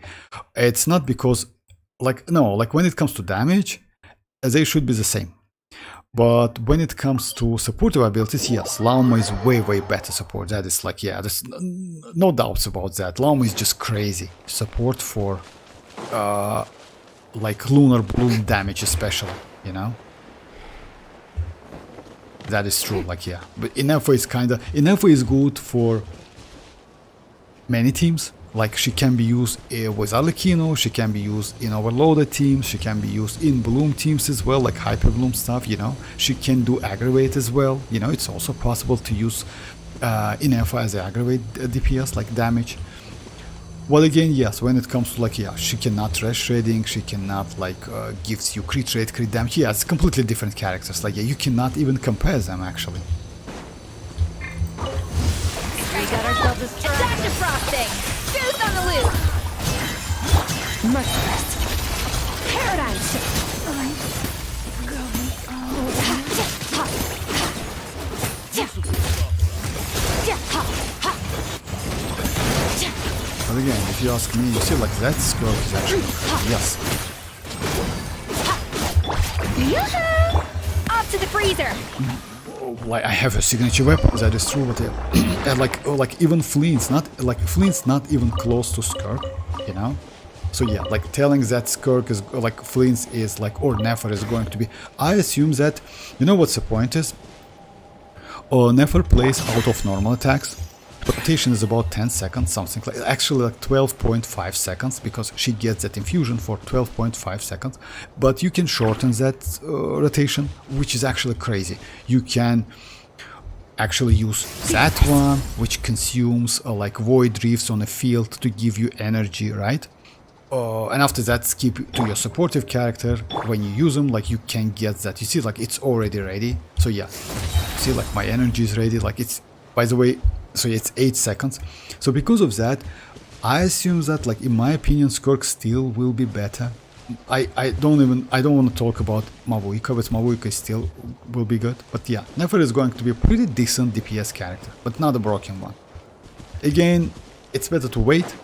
It's not because, like, no, like when it comes to damage, they should be the same. But when it comes to supportive abilities, yes, Lauma is way better support. That is like, yeah, there's no doubts about that. Lauma is just crazy. Support for like lunar bloom damage especially, you know? That is true, like, yeah. But ineffa is ineffa is good for many teams. Like, she can be used with Arlecchino, she can be used in overloaded teams, she can be used in bloom teams as well, like hyper bloom stuff, you know. She can do aggravate as well, you know. It's also possible to use ineffa as aggravate DPS, like damage. Well, again, yes, when it comes to, like, yeah, she cannot trash shredding, she cannot, like, gives you crit rate, crit damage. Yeah, it's completely different characters. Like, yeah, you cannot even compare them, actually. We got ourselves a strike. Attack the frosting! Goose on the loose! Merciless. Paradigm shift. But again, if you ask me, you see, like, that skirt is actually yes. Yoo-hoo! Off to the freezer! Like, I have a signature weapon, that is true, but and like even Flint's not even close to Skirk, you know. So yeah, like telling that Skirk is like Flint's is like, or Nefer is going to be, I assume that, you know what's the point is? Nefer plays out of normal attacks. Rotation is about 10 seconds, something like, actually like 12.5 seconds, because she gets that infusion for 12.5 seconds. But you can shorten that rotation, which is actually crazy. You can actually use that one, which consumes like void reefs on a field to give you energy, right? And after that, skip to your supportive character. When you use them, like, you can get that. You see, like, it's already ready. So yeah, see, like, my energy is ready. Like, it's, by the way, so it's 8 seconds. So because of that, I assume that, like, in my opinion, Skirk still will be better. I don't want to talk about mavuika, but mavuika still will be good. But yeah, Nefer is going to be a pretty decent DPS character, but not a broken one. Again, it's better to wait,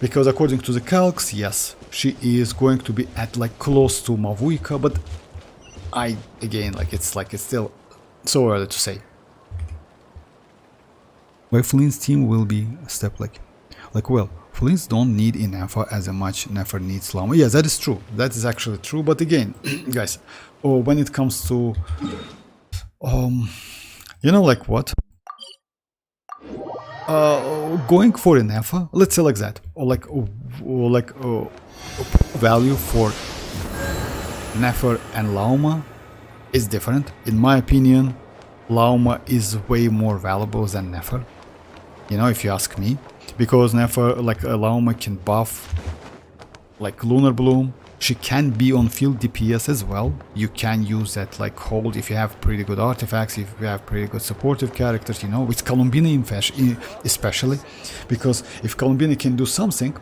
because according to the calcs, yes, she is going to be at, like, close to mavuika, but again, like, it's still so early to say. Why Flint's team will be a step like, well, Flins don't need ineffa as much Nefer needs Lauma. Yeah, that is true. That is actually true. But again, guys, when it comes to, you know, like what? Going for ineffa, let's say like that, or like value for Nefer and Lauma is different. In my opinion, Lauma is way more valuable than Nefer. You know, if you ask me, because Nefer, like, Lauma can buff like Lunar Bloom. She can be on field DPS as well. You can use that, like, hold if you have pretty good artifacts, if you have pretty good supportive characters, you know, with Columbina especially, because if Columbina can do something,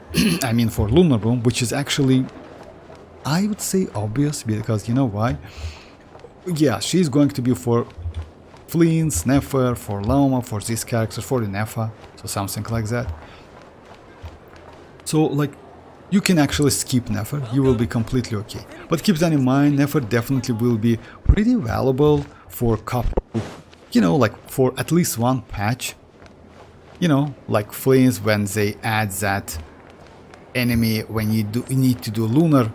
I mean, for Lunar Bloom, which is actually, I would say, obvious, because you know why? Yeah, she's going to be for Flins, Nefer, for Lauma, for these characters, for ineffa, so something like that. So, like, you can actually skip Nefer, you will be completely okay. But keep that in mind, Nefer definitely will be pretty valuable for a couple, you know, like, for at least one patch. You know, like Flins, when they add that enemy, when you need to do lunar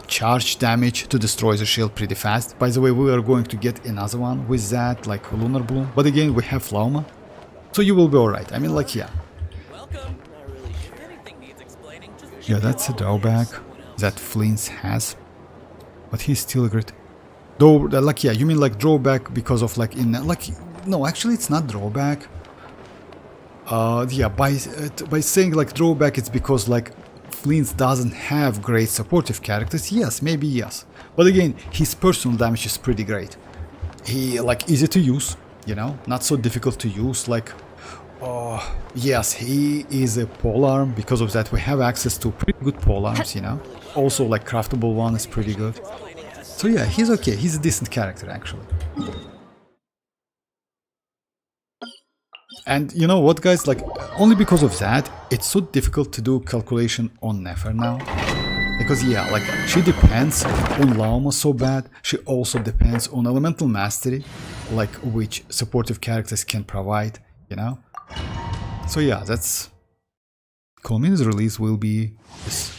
charge damage to destroy the shield pretty fast. By the way, we are going to get another one with that, like Lunar Bloom. But again, we have Lauma, so you will be alright. I mean, like, yeah. Yeah, that's a drawback that Flins has, but he's still great. Though, like, yeah, you mean like drawback because of, like, in, like, no, actually it's not drawback. Yeah, by saying like drawback, it's because, like, Flins doesn't have great supportive characters. Yes, maybe yes. But again, his personal damage is pretty great. He, like, easy to use. you know, not so difficult to use. Like, yes, he is a polearm. Because of that, we have access to pretty good polearms, you know. Also, like, craftable one is pretty good. So yeah, he's okay. He's a decent character, actually. And you know what, guys? Like, only because of that, it's so difficult to do calculation on Nefer now. Because yeah, like, she depends on Lauma so bad. She also depends on elemental mastery, like, which supportive characters can provide, you know. So yeah, that's... Columbina's release will be this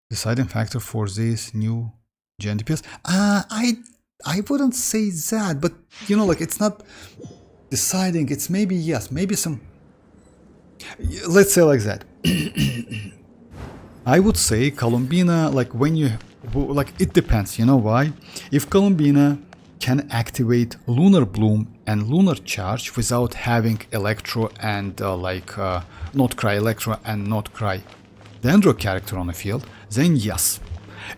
deciding factor for this new Gen DPS. I wouldn't say that, but you know, like, it's not deciding. It's maybe, yes, maybe some... Let's say like that. I would say Columbina, like, when you... Like, it depends, you know why? If Columbina can activate Lunar Bloom and Lunar Charge without having Electro and, Nod-Krai Electro and Nod-Krai Dendro character on the field, then yes.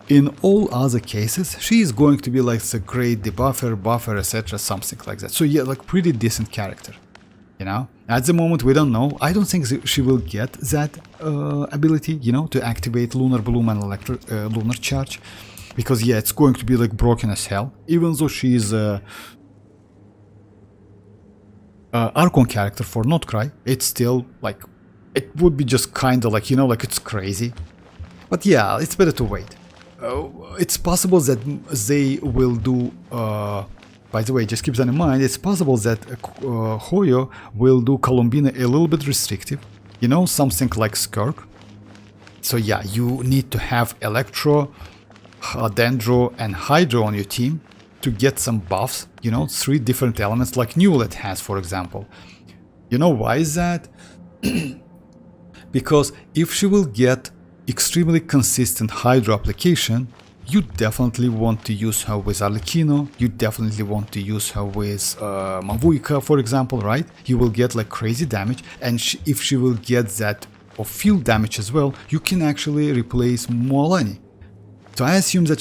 In all other cases, she is going to be like the great debuffer, buffer, etc., something like that. So yeah, like, pretty decent character, you know. At the moment, we don't know. I don't think she will get that ability, you know, to activate Lunar Bloom and Lunar Charge, because yeah, it's going to be like broken as hell. Even though she is a Archon character for Nod-Krai, it's still like, it would be just kind of like, you know, like, it's crazy. But yeah, it's better to wait. It's possible that they will do, by the way, just keep that in mind, it's possible that Hoyo will do Columbina a little bit restrictive, you know, something like Skirk. So yeah, you need to have Electro, Dendro and Hydro on your team to get some buffs, you know, 3 different elements like Newlet has, for example. You know why is that? Because if she will get extremely consistent Hydro application, you definitely want to use her with Arlecchino, you definitely want to use her with Mavuika, for example, right? You will get like crazy damage, and if she will get that of field damage as well, you can actually replace mualani. So I assume that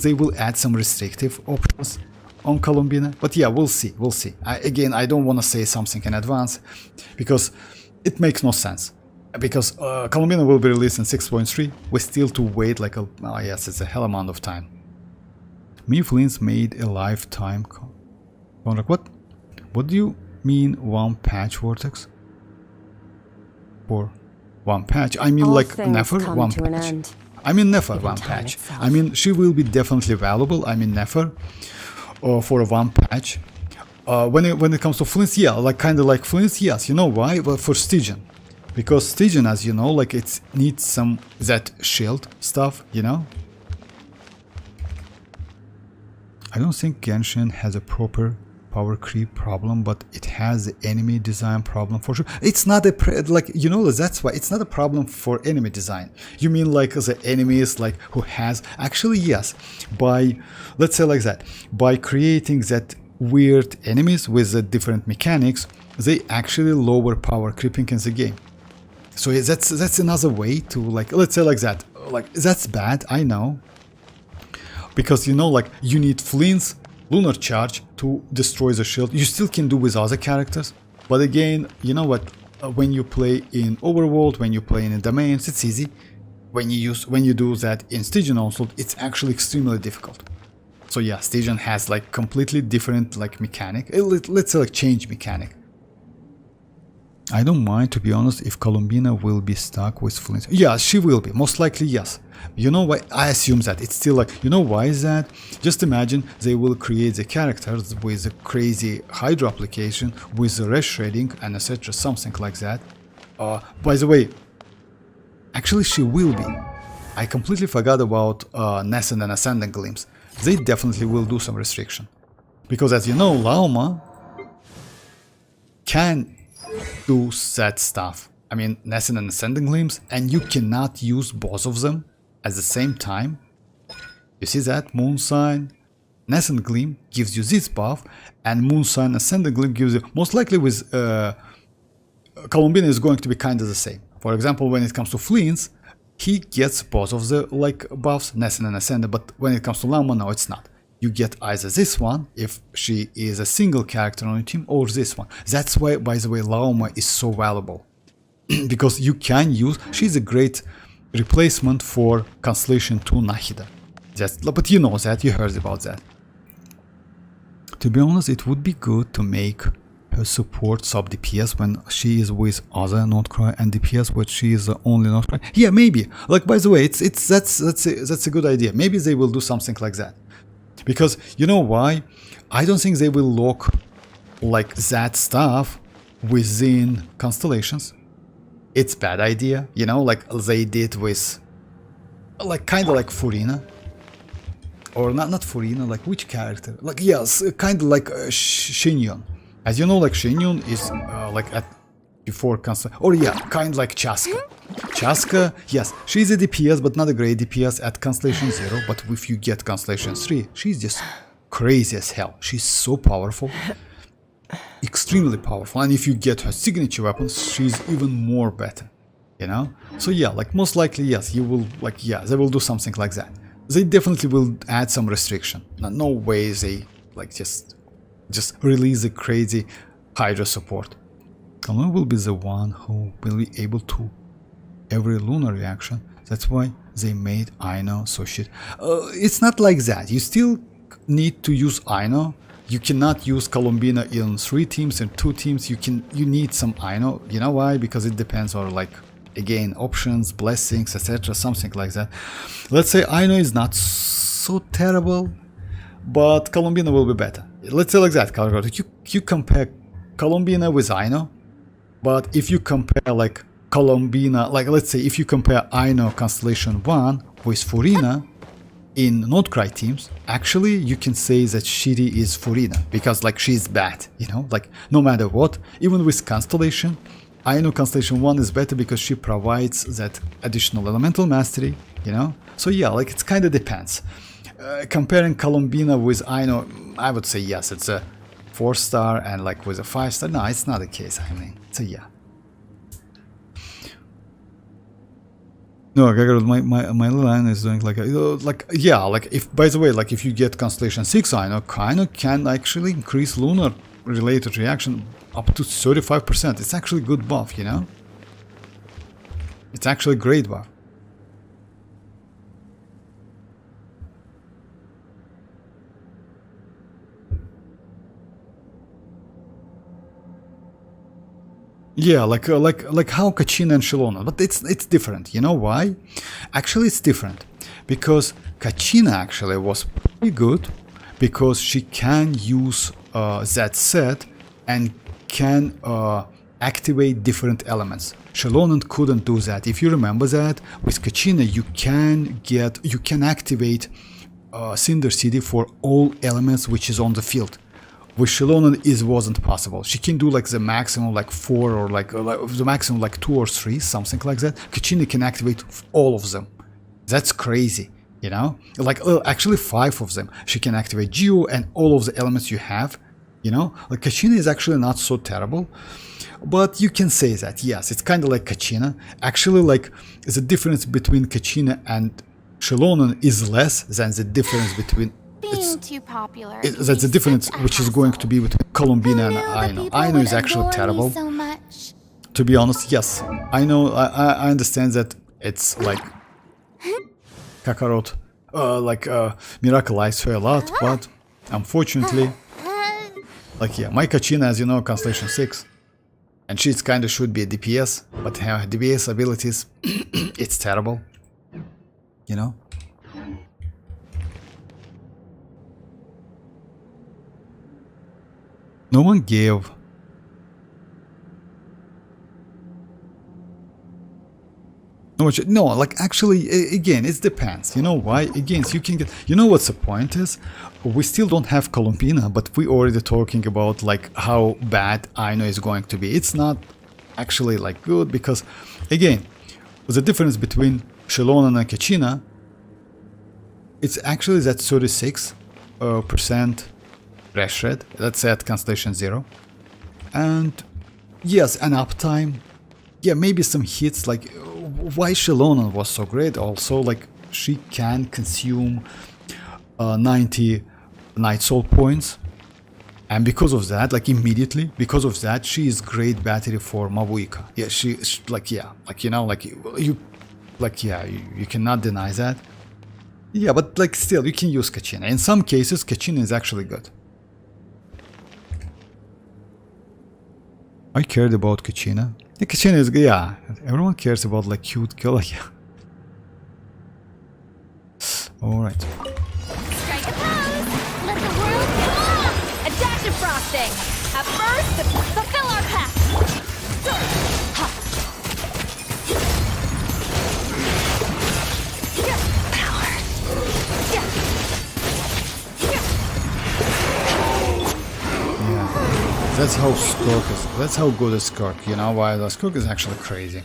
they will add some restrictive options on Columbina, but yeah, we'll see, we'll see. Again, I don't want to say something in advance, because it makes no sense. Because Columbina will be released in 6.3, we still to wait like a... Oh yes, it's a hell amount of time. Flins made a lifetime contract. What do you mean one patch, Vortex? For one patch? I mean, all like Nefer one patch. I mean Nefer one patch. I mean, she will be definitely valuable. I mean Nefer for a one patch. When it comes to Flins, yeah, like kind of like Flins, yes. You know why? Well, for Stygian. Because Stygian, as you know, like, it needs some that shield stuff, you know. I don't think Genshin has a proper power creep problem, but it has the enemy design problem for sure. It's not a like, you know, that's why it's not a problem for enemy design. You mean like the enemies like who has actually, yes, by, let's say like that, by creating that weird enemies with the different mechanics, they actually lower power creeping in the game. So that's another way to, like, let's say like that. Like, that's bad, I know. Because, you know, like, you need Flins, Lunar Charge to destroy the shield. You still can do with other characters. But again, you know what? When you play in Overworld, when you play in domains, it's easy. When you do that in Stygian also, it's actually extremely difficult. So yeah, Stygian has like completely different like mechanic. Let's say like change mechanic. I don't mind, to be honest, if Columbina will be stuck with Flint. Yeah, she will be, most likely, yes. You know why? I assume that. It's still like, you know why is that? Just imagine they will create the characters with a crazy Hydro application, with the res shredding and etc, something like that. By the way, actually she will be. I completely forgot about Nascent and Ascending Glimpse. They definitely will do some restriction. Because as you know, Lauma can do that stuff. I mean, Nascent and Ascending Glimpse, and you cannot use both of them at the same time. You see that? Moonsign, Nascent Gleam gives you this buff, and Moonsign Ascending Gleam gives you, most likely with Columbina is going to be kind of the same. For example, when it comes to Flins, he gets both of the like buffs, Nascent and Ascending, but when it comes to Lauma, no, it's not. you get either this one, if she is a single character on your team, or this one. That's why, by the way, Lauma is so valuable. Because you can use, she's a great replacement for Constellation 2 Nahida. But you know that, you heard about that. To be honest, it would be good to make her support sub DPS when she is with other Nod-Krai, and DPS when she is the only Nod-Krai. Yeah, maybe. Like, by the way, that's a good idea. Maybe they will do something like that. Because you know why? I don't think they will lock like that stuff within constellations. It's bad idea, you know, like they did with like kind of like Furina. Or not Furina, like which character? Like, yes, kind of like Shinyon. As you know, like Shinyon is like at before Constellation. Or yeah, kind of like Chasca. Chasca, yes, she's a DPS, but not a great DPS at Constellation 0. But if you get Constellation 3, she's just crazy as hell. She's so powerful. Extremely powerful. And if you get her signature weapons, she's even more better. You know? So yeah, like most likely, yes, you will, like, yeah, they will do something like that. They definitely will add some restriction. No way they like just release a crazy Hydra support. Columbina will be the one who will be able to every lunar reaction. That's why they made Aino so shit. It's not like that. You still need to use Aino. You cannot use Columbina in 3 teams and 2 teams. You need some Aino. You know why? Because it depends on, like, again, options, blessings, etc., something like that. Let's say Aino is not so terrible, but Columbina will be better. Let's say like that, you compare Columbina with Aino, but if you compare like Columbina, like let's say if you compare Aino Constellation 1 with Furina in Nod-Krai teams, actually you can say that Shiri is Furina, because like she's bad, you know, like no matter what, even with Constellation, Aino Constellation 1 is better because she provides that additional elemental mastery, you know? So yeah, like it kind of depends. Comparing Columbina with Aino, I would say yes, it's a 4-star, and like with a 5-star, no, it's not the case, I mean, so yeah. No, my line is doing like yeah, like if, by the way, like if you get Constellation 6 Aino can actually increase lunar related reaction up to 35%. It's actually a good buff, you know? It's actually a great buff. Yeah, like how Kachina and Xilonen, but it's different. You know why? Actually, it's different because Kachina actually was pretty good because she can use that set and can activate different elements. Xilonen couldn't do that. If you remember that, with Kachina you can activate Cinder City for all elements which is on the field. With Xilonen it wasn't possible. She can do like the maximum like 4 or like the maximum like 2 or 3, something like that. Kachina can activate all of them. That's crazy, you know? Like actually 5 of them. She can activate Geo and all of the elements you have, you know? Like Kachina is actually not so terrible, but you can say that, yes, it's kind of like Kachina. Actually, like the difference between Kachina and Xilonen is less than the difference between too popular. That's the difference which is going to be between Columbina and Aino. Aino is actually terrible. So much. To be honest, yes. I understand that it's like Kakarot miracleized her a lot, but unfortunately, like yeah, my Kachina, as you know, Constellation 6, and she's kind of should be a DPS, but her DPS abilities, it's terrible, you know. No one gave. No, like actually, again, it depends. You know why? Again, you can get. You know what's the point is? We still don't have Columbina, but we already talking about like how bad Aino is going to be. It's not actually like good because, again, the difference between Xilonen and Kachina, it's actually that 36% Rash Red, that's at Constellation 0. And yes, an uptime. Yeah, maybe some hits, like why Xilonen was so great also, like she can consume 90 Night Soul points. And because of that, like immediately, because of that, she is great battery for mavuika. Yeah, like, yeah, like, you know, like you like, yeah, you cannot deny that. Yeah, but like still, you can use Kachina. In some cases, Kachina is actually good. I cared about Kachina. Yeah, Kachina is good, yeah. Everyone cares about like cute girl, like, yeah. Alright. Strike a pose! Let the world come on! A dash of frosting! At first, fulfill our pact! Power! Yeah. That's how Skirk is. That's how good is Skirk, you know why? The Skirk is actually crazy.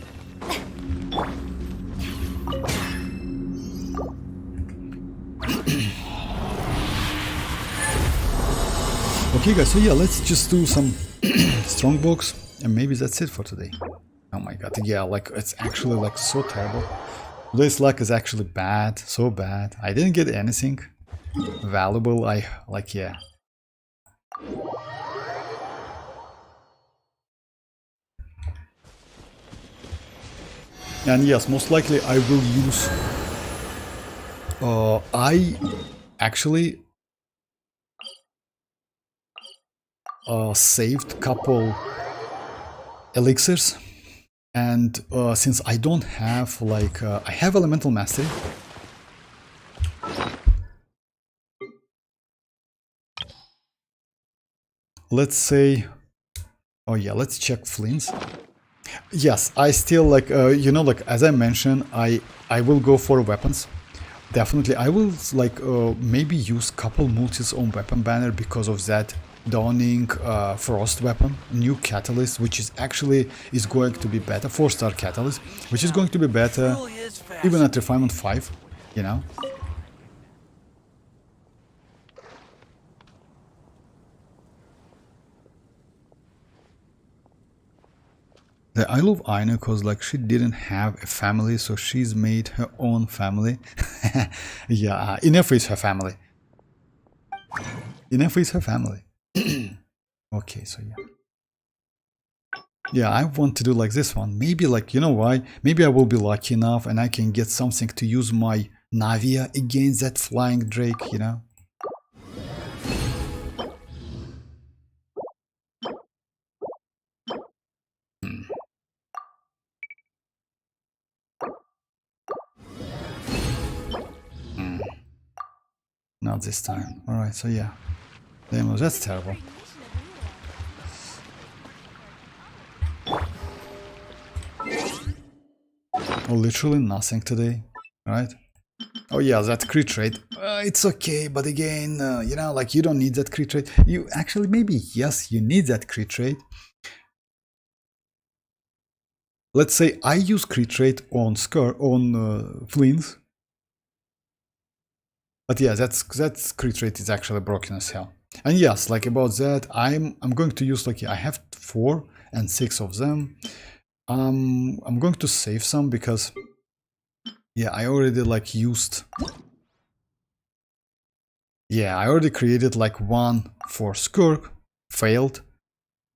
Okay guys, so yeah, let's just do some strongbox and maybe that's it for today. Oh my god, yeah, like it's actually like so terrible. Today's luck is actually bad, so bad. I didn't get anything valuable, yeah. And yes, most likely I will use... I actually... saved couple elixirs, and since I don't have like I have elemental mastery, let's say, oh yeah, let's check Flins. Yes, I still like you know, like as I mentioned, I will go for weapons. Definitely I will like maybe use couple multis on weapon banner because of that dawning frost weapon, new catalyst, which is actually is going to be better, 4-star catalyst, which is going to be better even at refinement 5, you know. I love Aino because like she didn't have a family, so she's made her own family. Yeah, ineffa is her family. Ineffa is her family. Okay, so yeah. Yeah, I want to do like this one. Maybe like, you know why? Maybe I will be lucky enough and I can get something to use my Navia against that flying drake, you know? Not this time. Alright, so yeah. Damn, that's terrible. Oh, literally nothing today, right? Oh yeah, that crit rate. It's okay, but again, you know, like you don't need that crit rate. You actually, maybe, yes, you need that crit rate. Let's say I use crit rate on Flins. But yeah, that crit rate is actually broken as hell. And yes, like about that, I'm going to use like, I have 4 and 6 of them. I'm going to save some because yeah, I already like used. Yeah, I already created like 1 for Skirk, failed,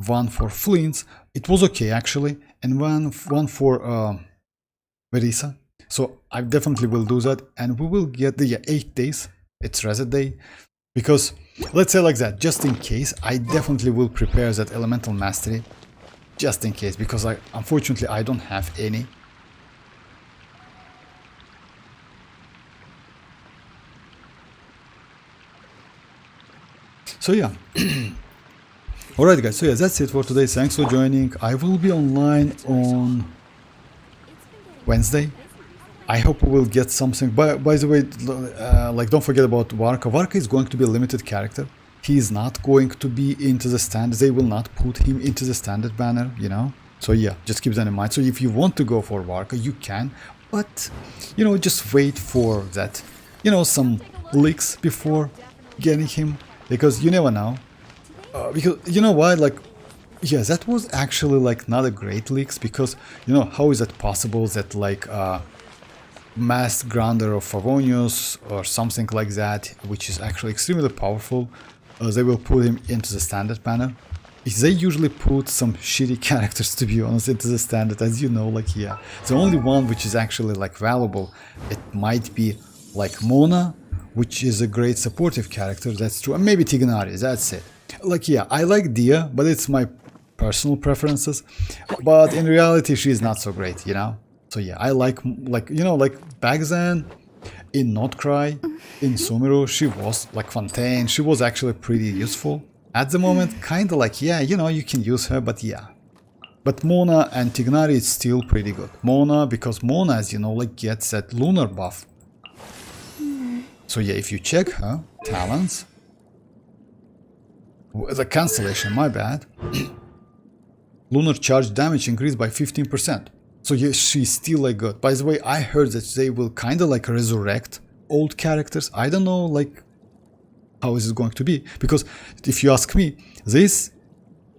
1 for Flins, it was okay actually, and one for Verisa. So I definitely will do that, and we will get the 8 days. It's reset day, because let's say like that, just in case, I definitely will prepare that elemental mastery, just in case, because unfortunately I don't have any. So yeah. Alright guys, so yeah, that's it for today. Thanks for joining. I will be online on Wednesday. I hope we will get something. By the way, like don't forget about Varka. Varka is going to be a limited character. He is not going to be into the standard. They will not put him into the standard banner, you know. So yeah, just keep that in mind. So if you want to go for Varka, you can. But, you know, just wait for that, you know, some leaks before getting him. Because you never know. Because, you know why, like, yeah, that was actually, like, not a great leaks. Because, you know, how is it possible that, like, mass grounder of Favonius or something like that, which is actually extremely powerful. They will put him into the standard banner. They usually put some shitty characters, to be honest, into the standard, as you know, like, yeah. The only one which is actually, like, valuable, it might be, like, Mona, which is a great supportive character, that's true, and maybe Tignari, that's it. Like, yeah, I like Dia, but it's my personal preferences, but in reality, she's not so great, you know? So, yeah, I like, you know, like, back then, in Nod-Krai, in Sumeru, she was, like, Fontaine, she was actually pretty useful. At the moment, kinda like, yeah, you know, you can use her, but yeah. But Mona and Tignari is still pretty good. Mona, because Mona, as you know, like, gets that lunar buff. So yeah, if you check her talents, the cancellation, my bad, lunar charge damage increased by 15%. So yeah, she's still like good. By the way, I heard that they will kinda like resurrect old characters. I don't know, like, how is it going to be? Because if you ask me, this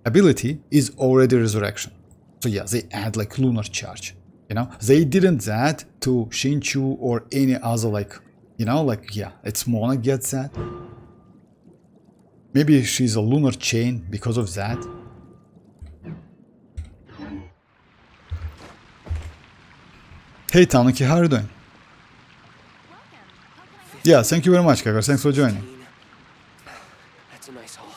ability is already resurrection. So yeah, they add like lunar charge, you know? They didn't that to Shinchu or any other, like, you know, like, yeah, it's Mona gets that. Maybe she's a lunar chain because of that. Hey Tanuki, how are you doing? Yeah, thank you very much, Kakar. Thanks for joining. That's a nice haul.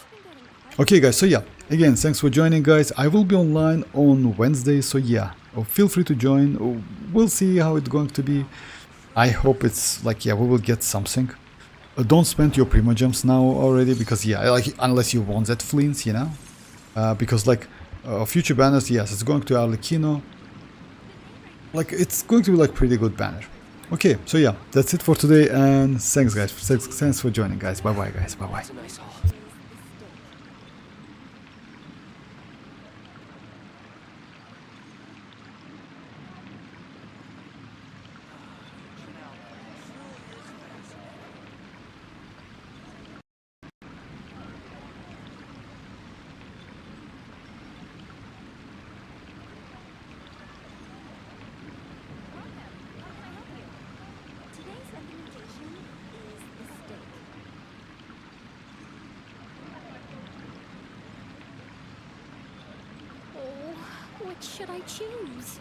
Okay, guys, so yeah, again, thanks for joining, guys. I will be online on Wednesday, so yeah, feel free to join. We'll see how it's going to be. I hope it's like, yeah, we will get something. Don't spend your primogems now already, because yeah, like, unless you want that Flins, you know? Because like, future banners, yes, it's going to Arlecchino. Like, it's going to be like pretty good banner. Okay, so yeah, that's it for today, and thanks guys, thanks for joining, guys. Bye bye, guys, bye bye. That's a nice haul. Today's recommendation is the steak. Oh, which should I choose?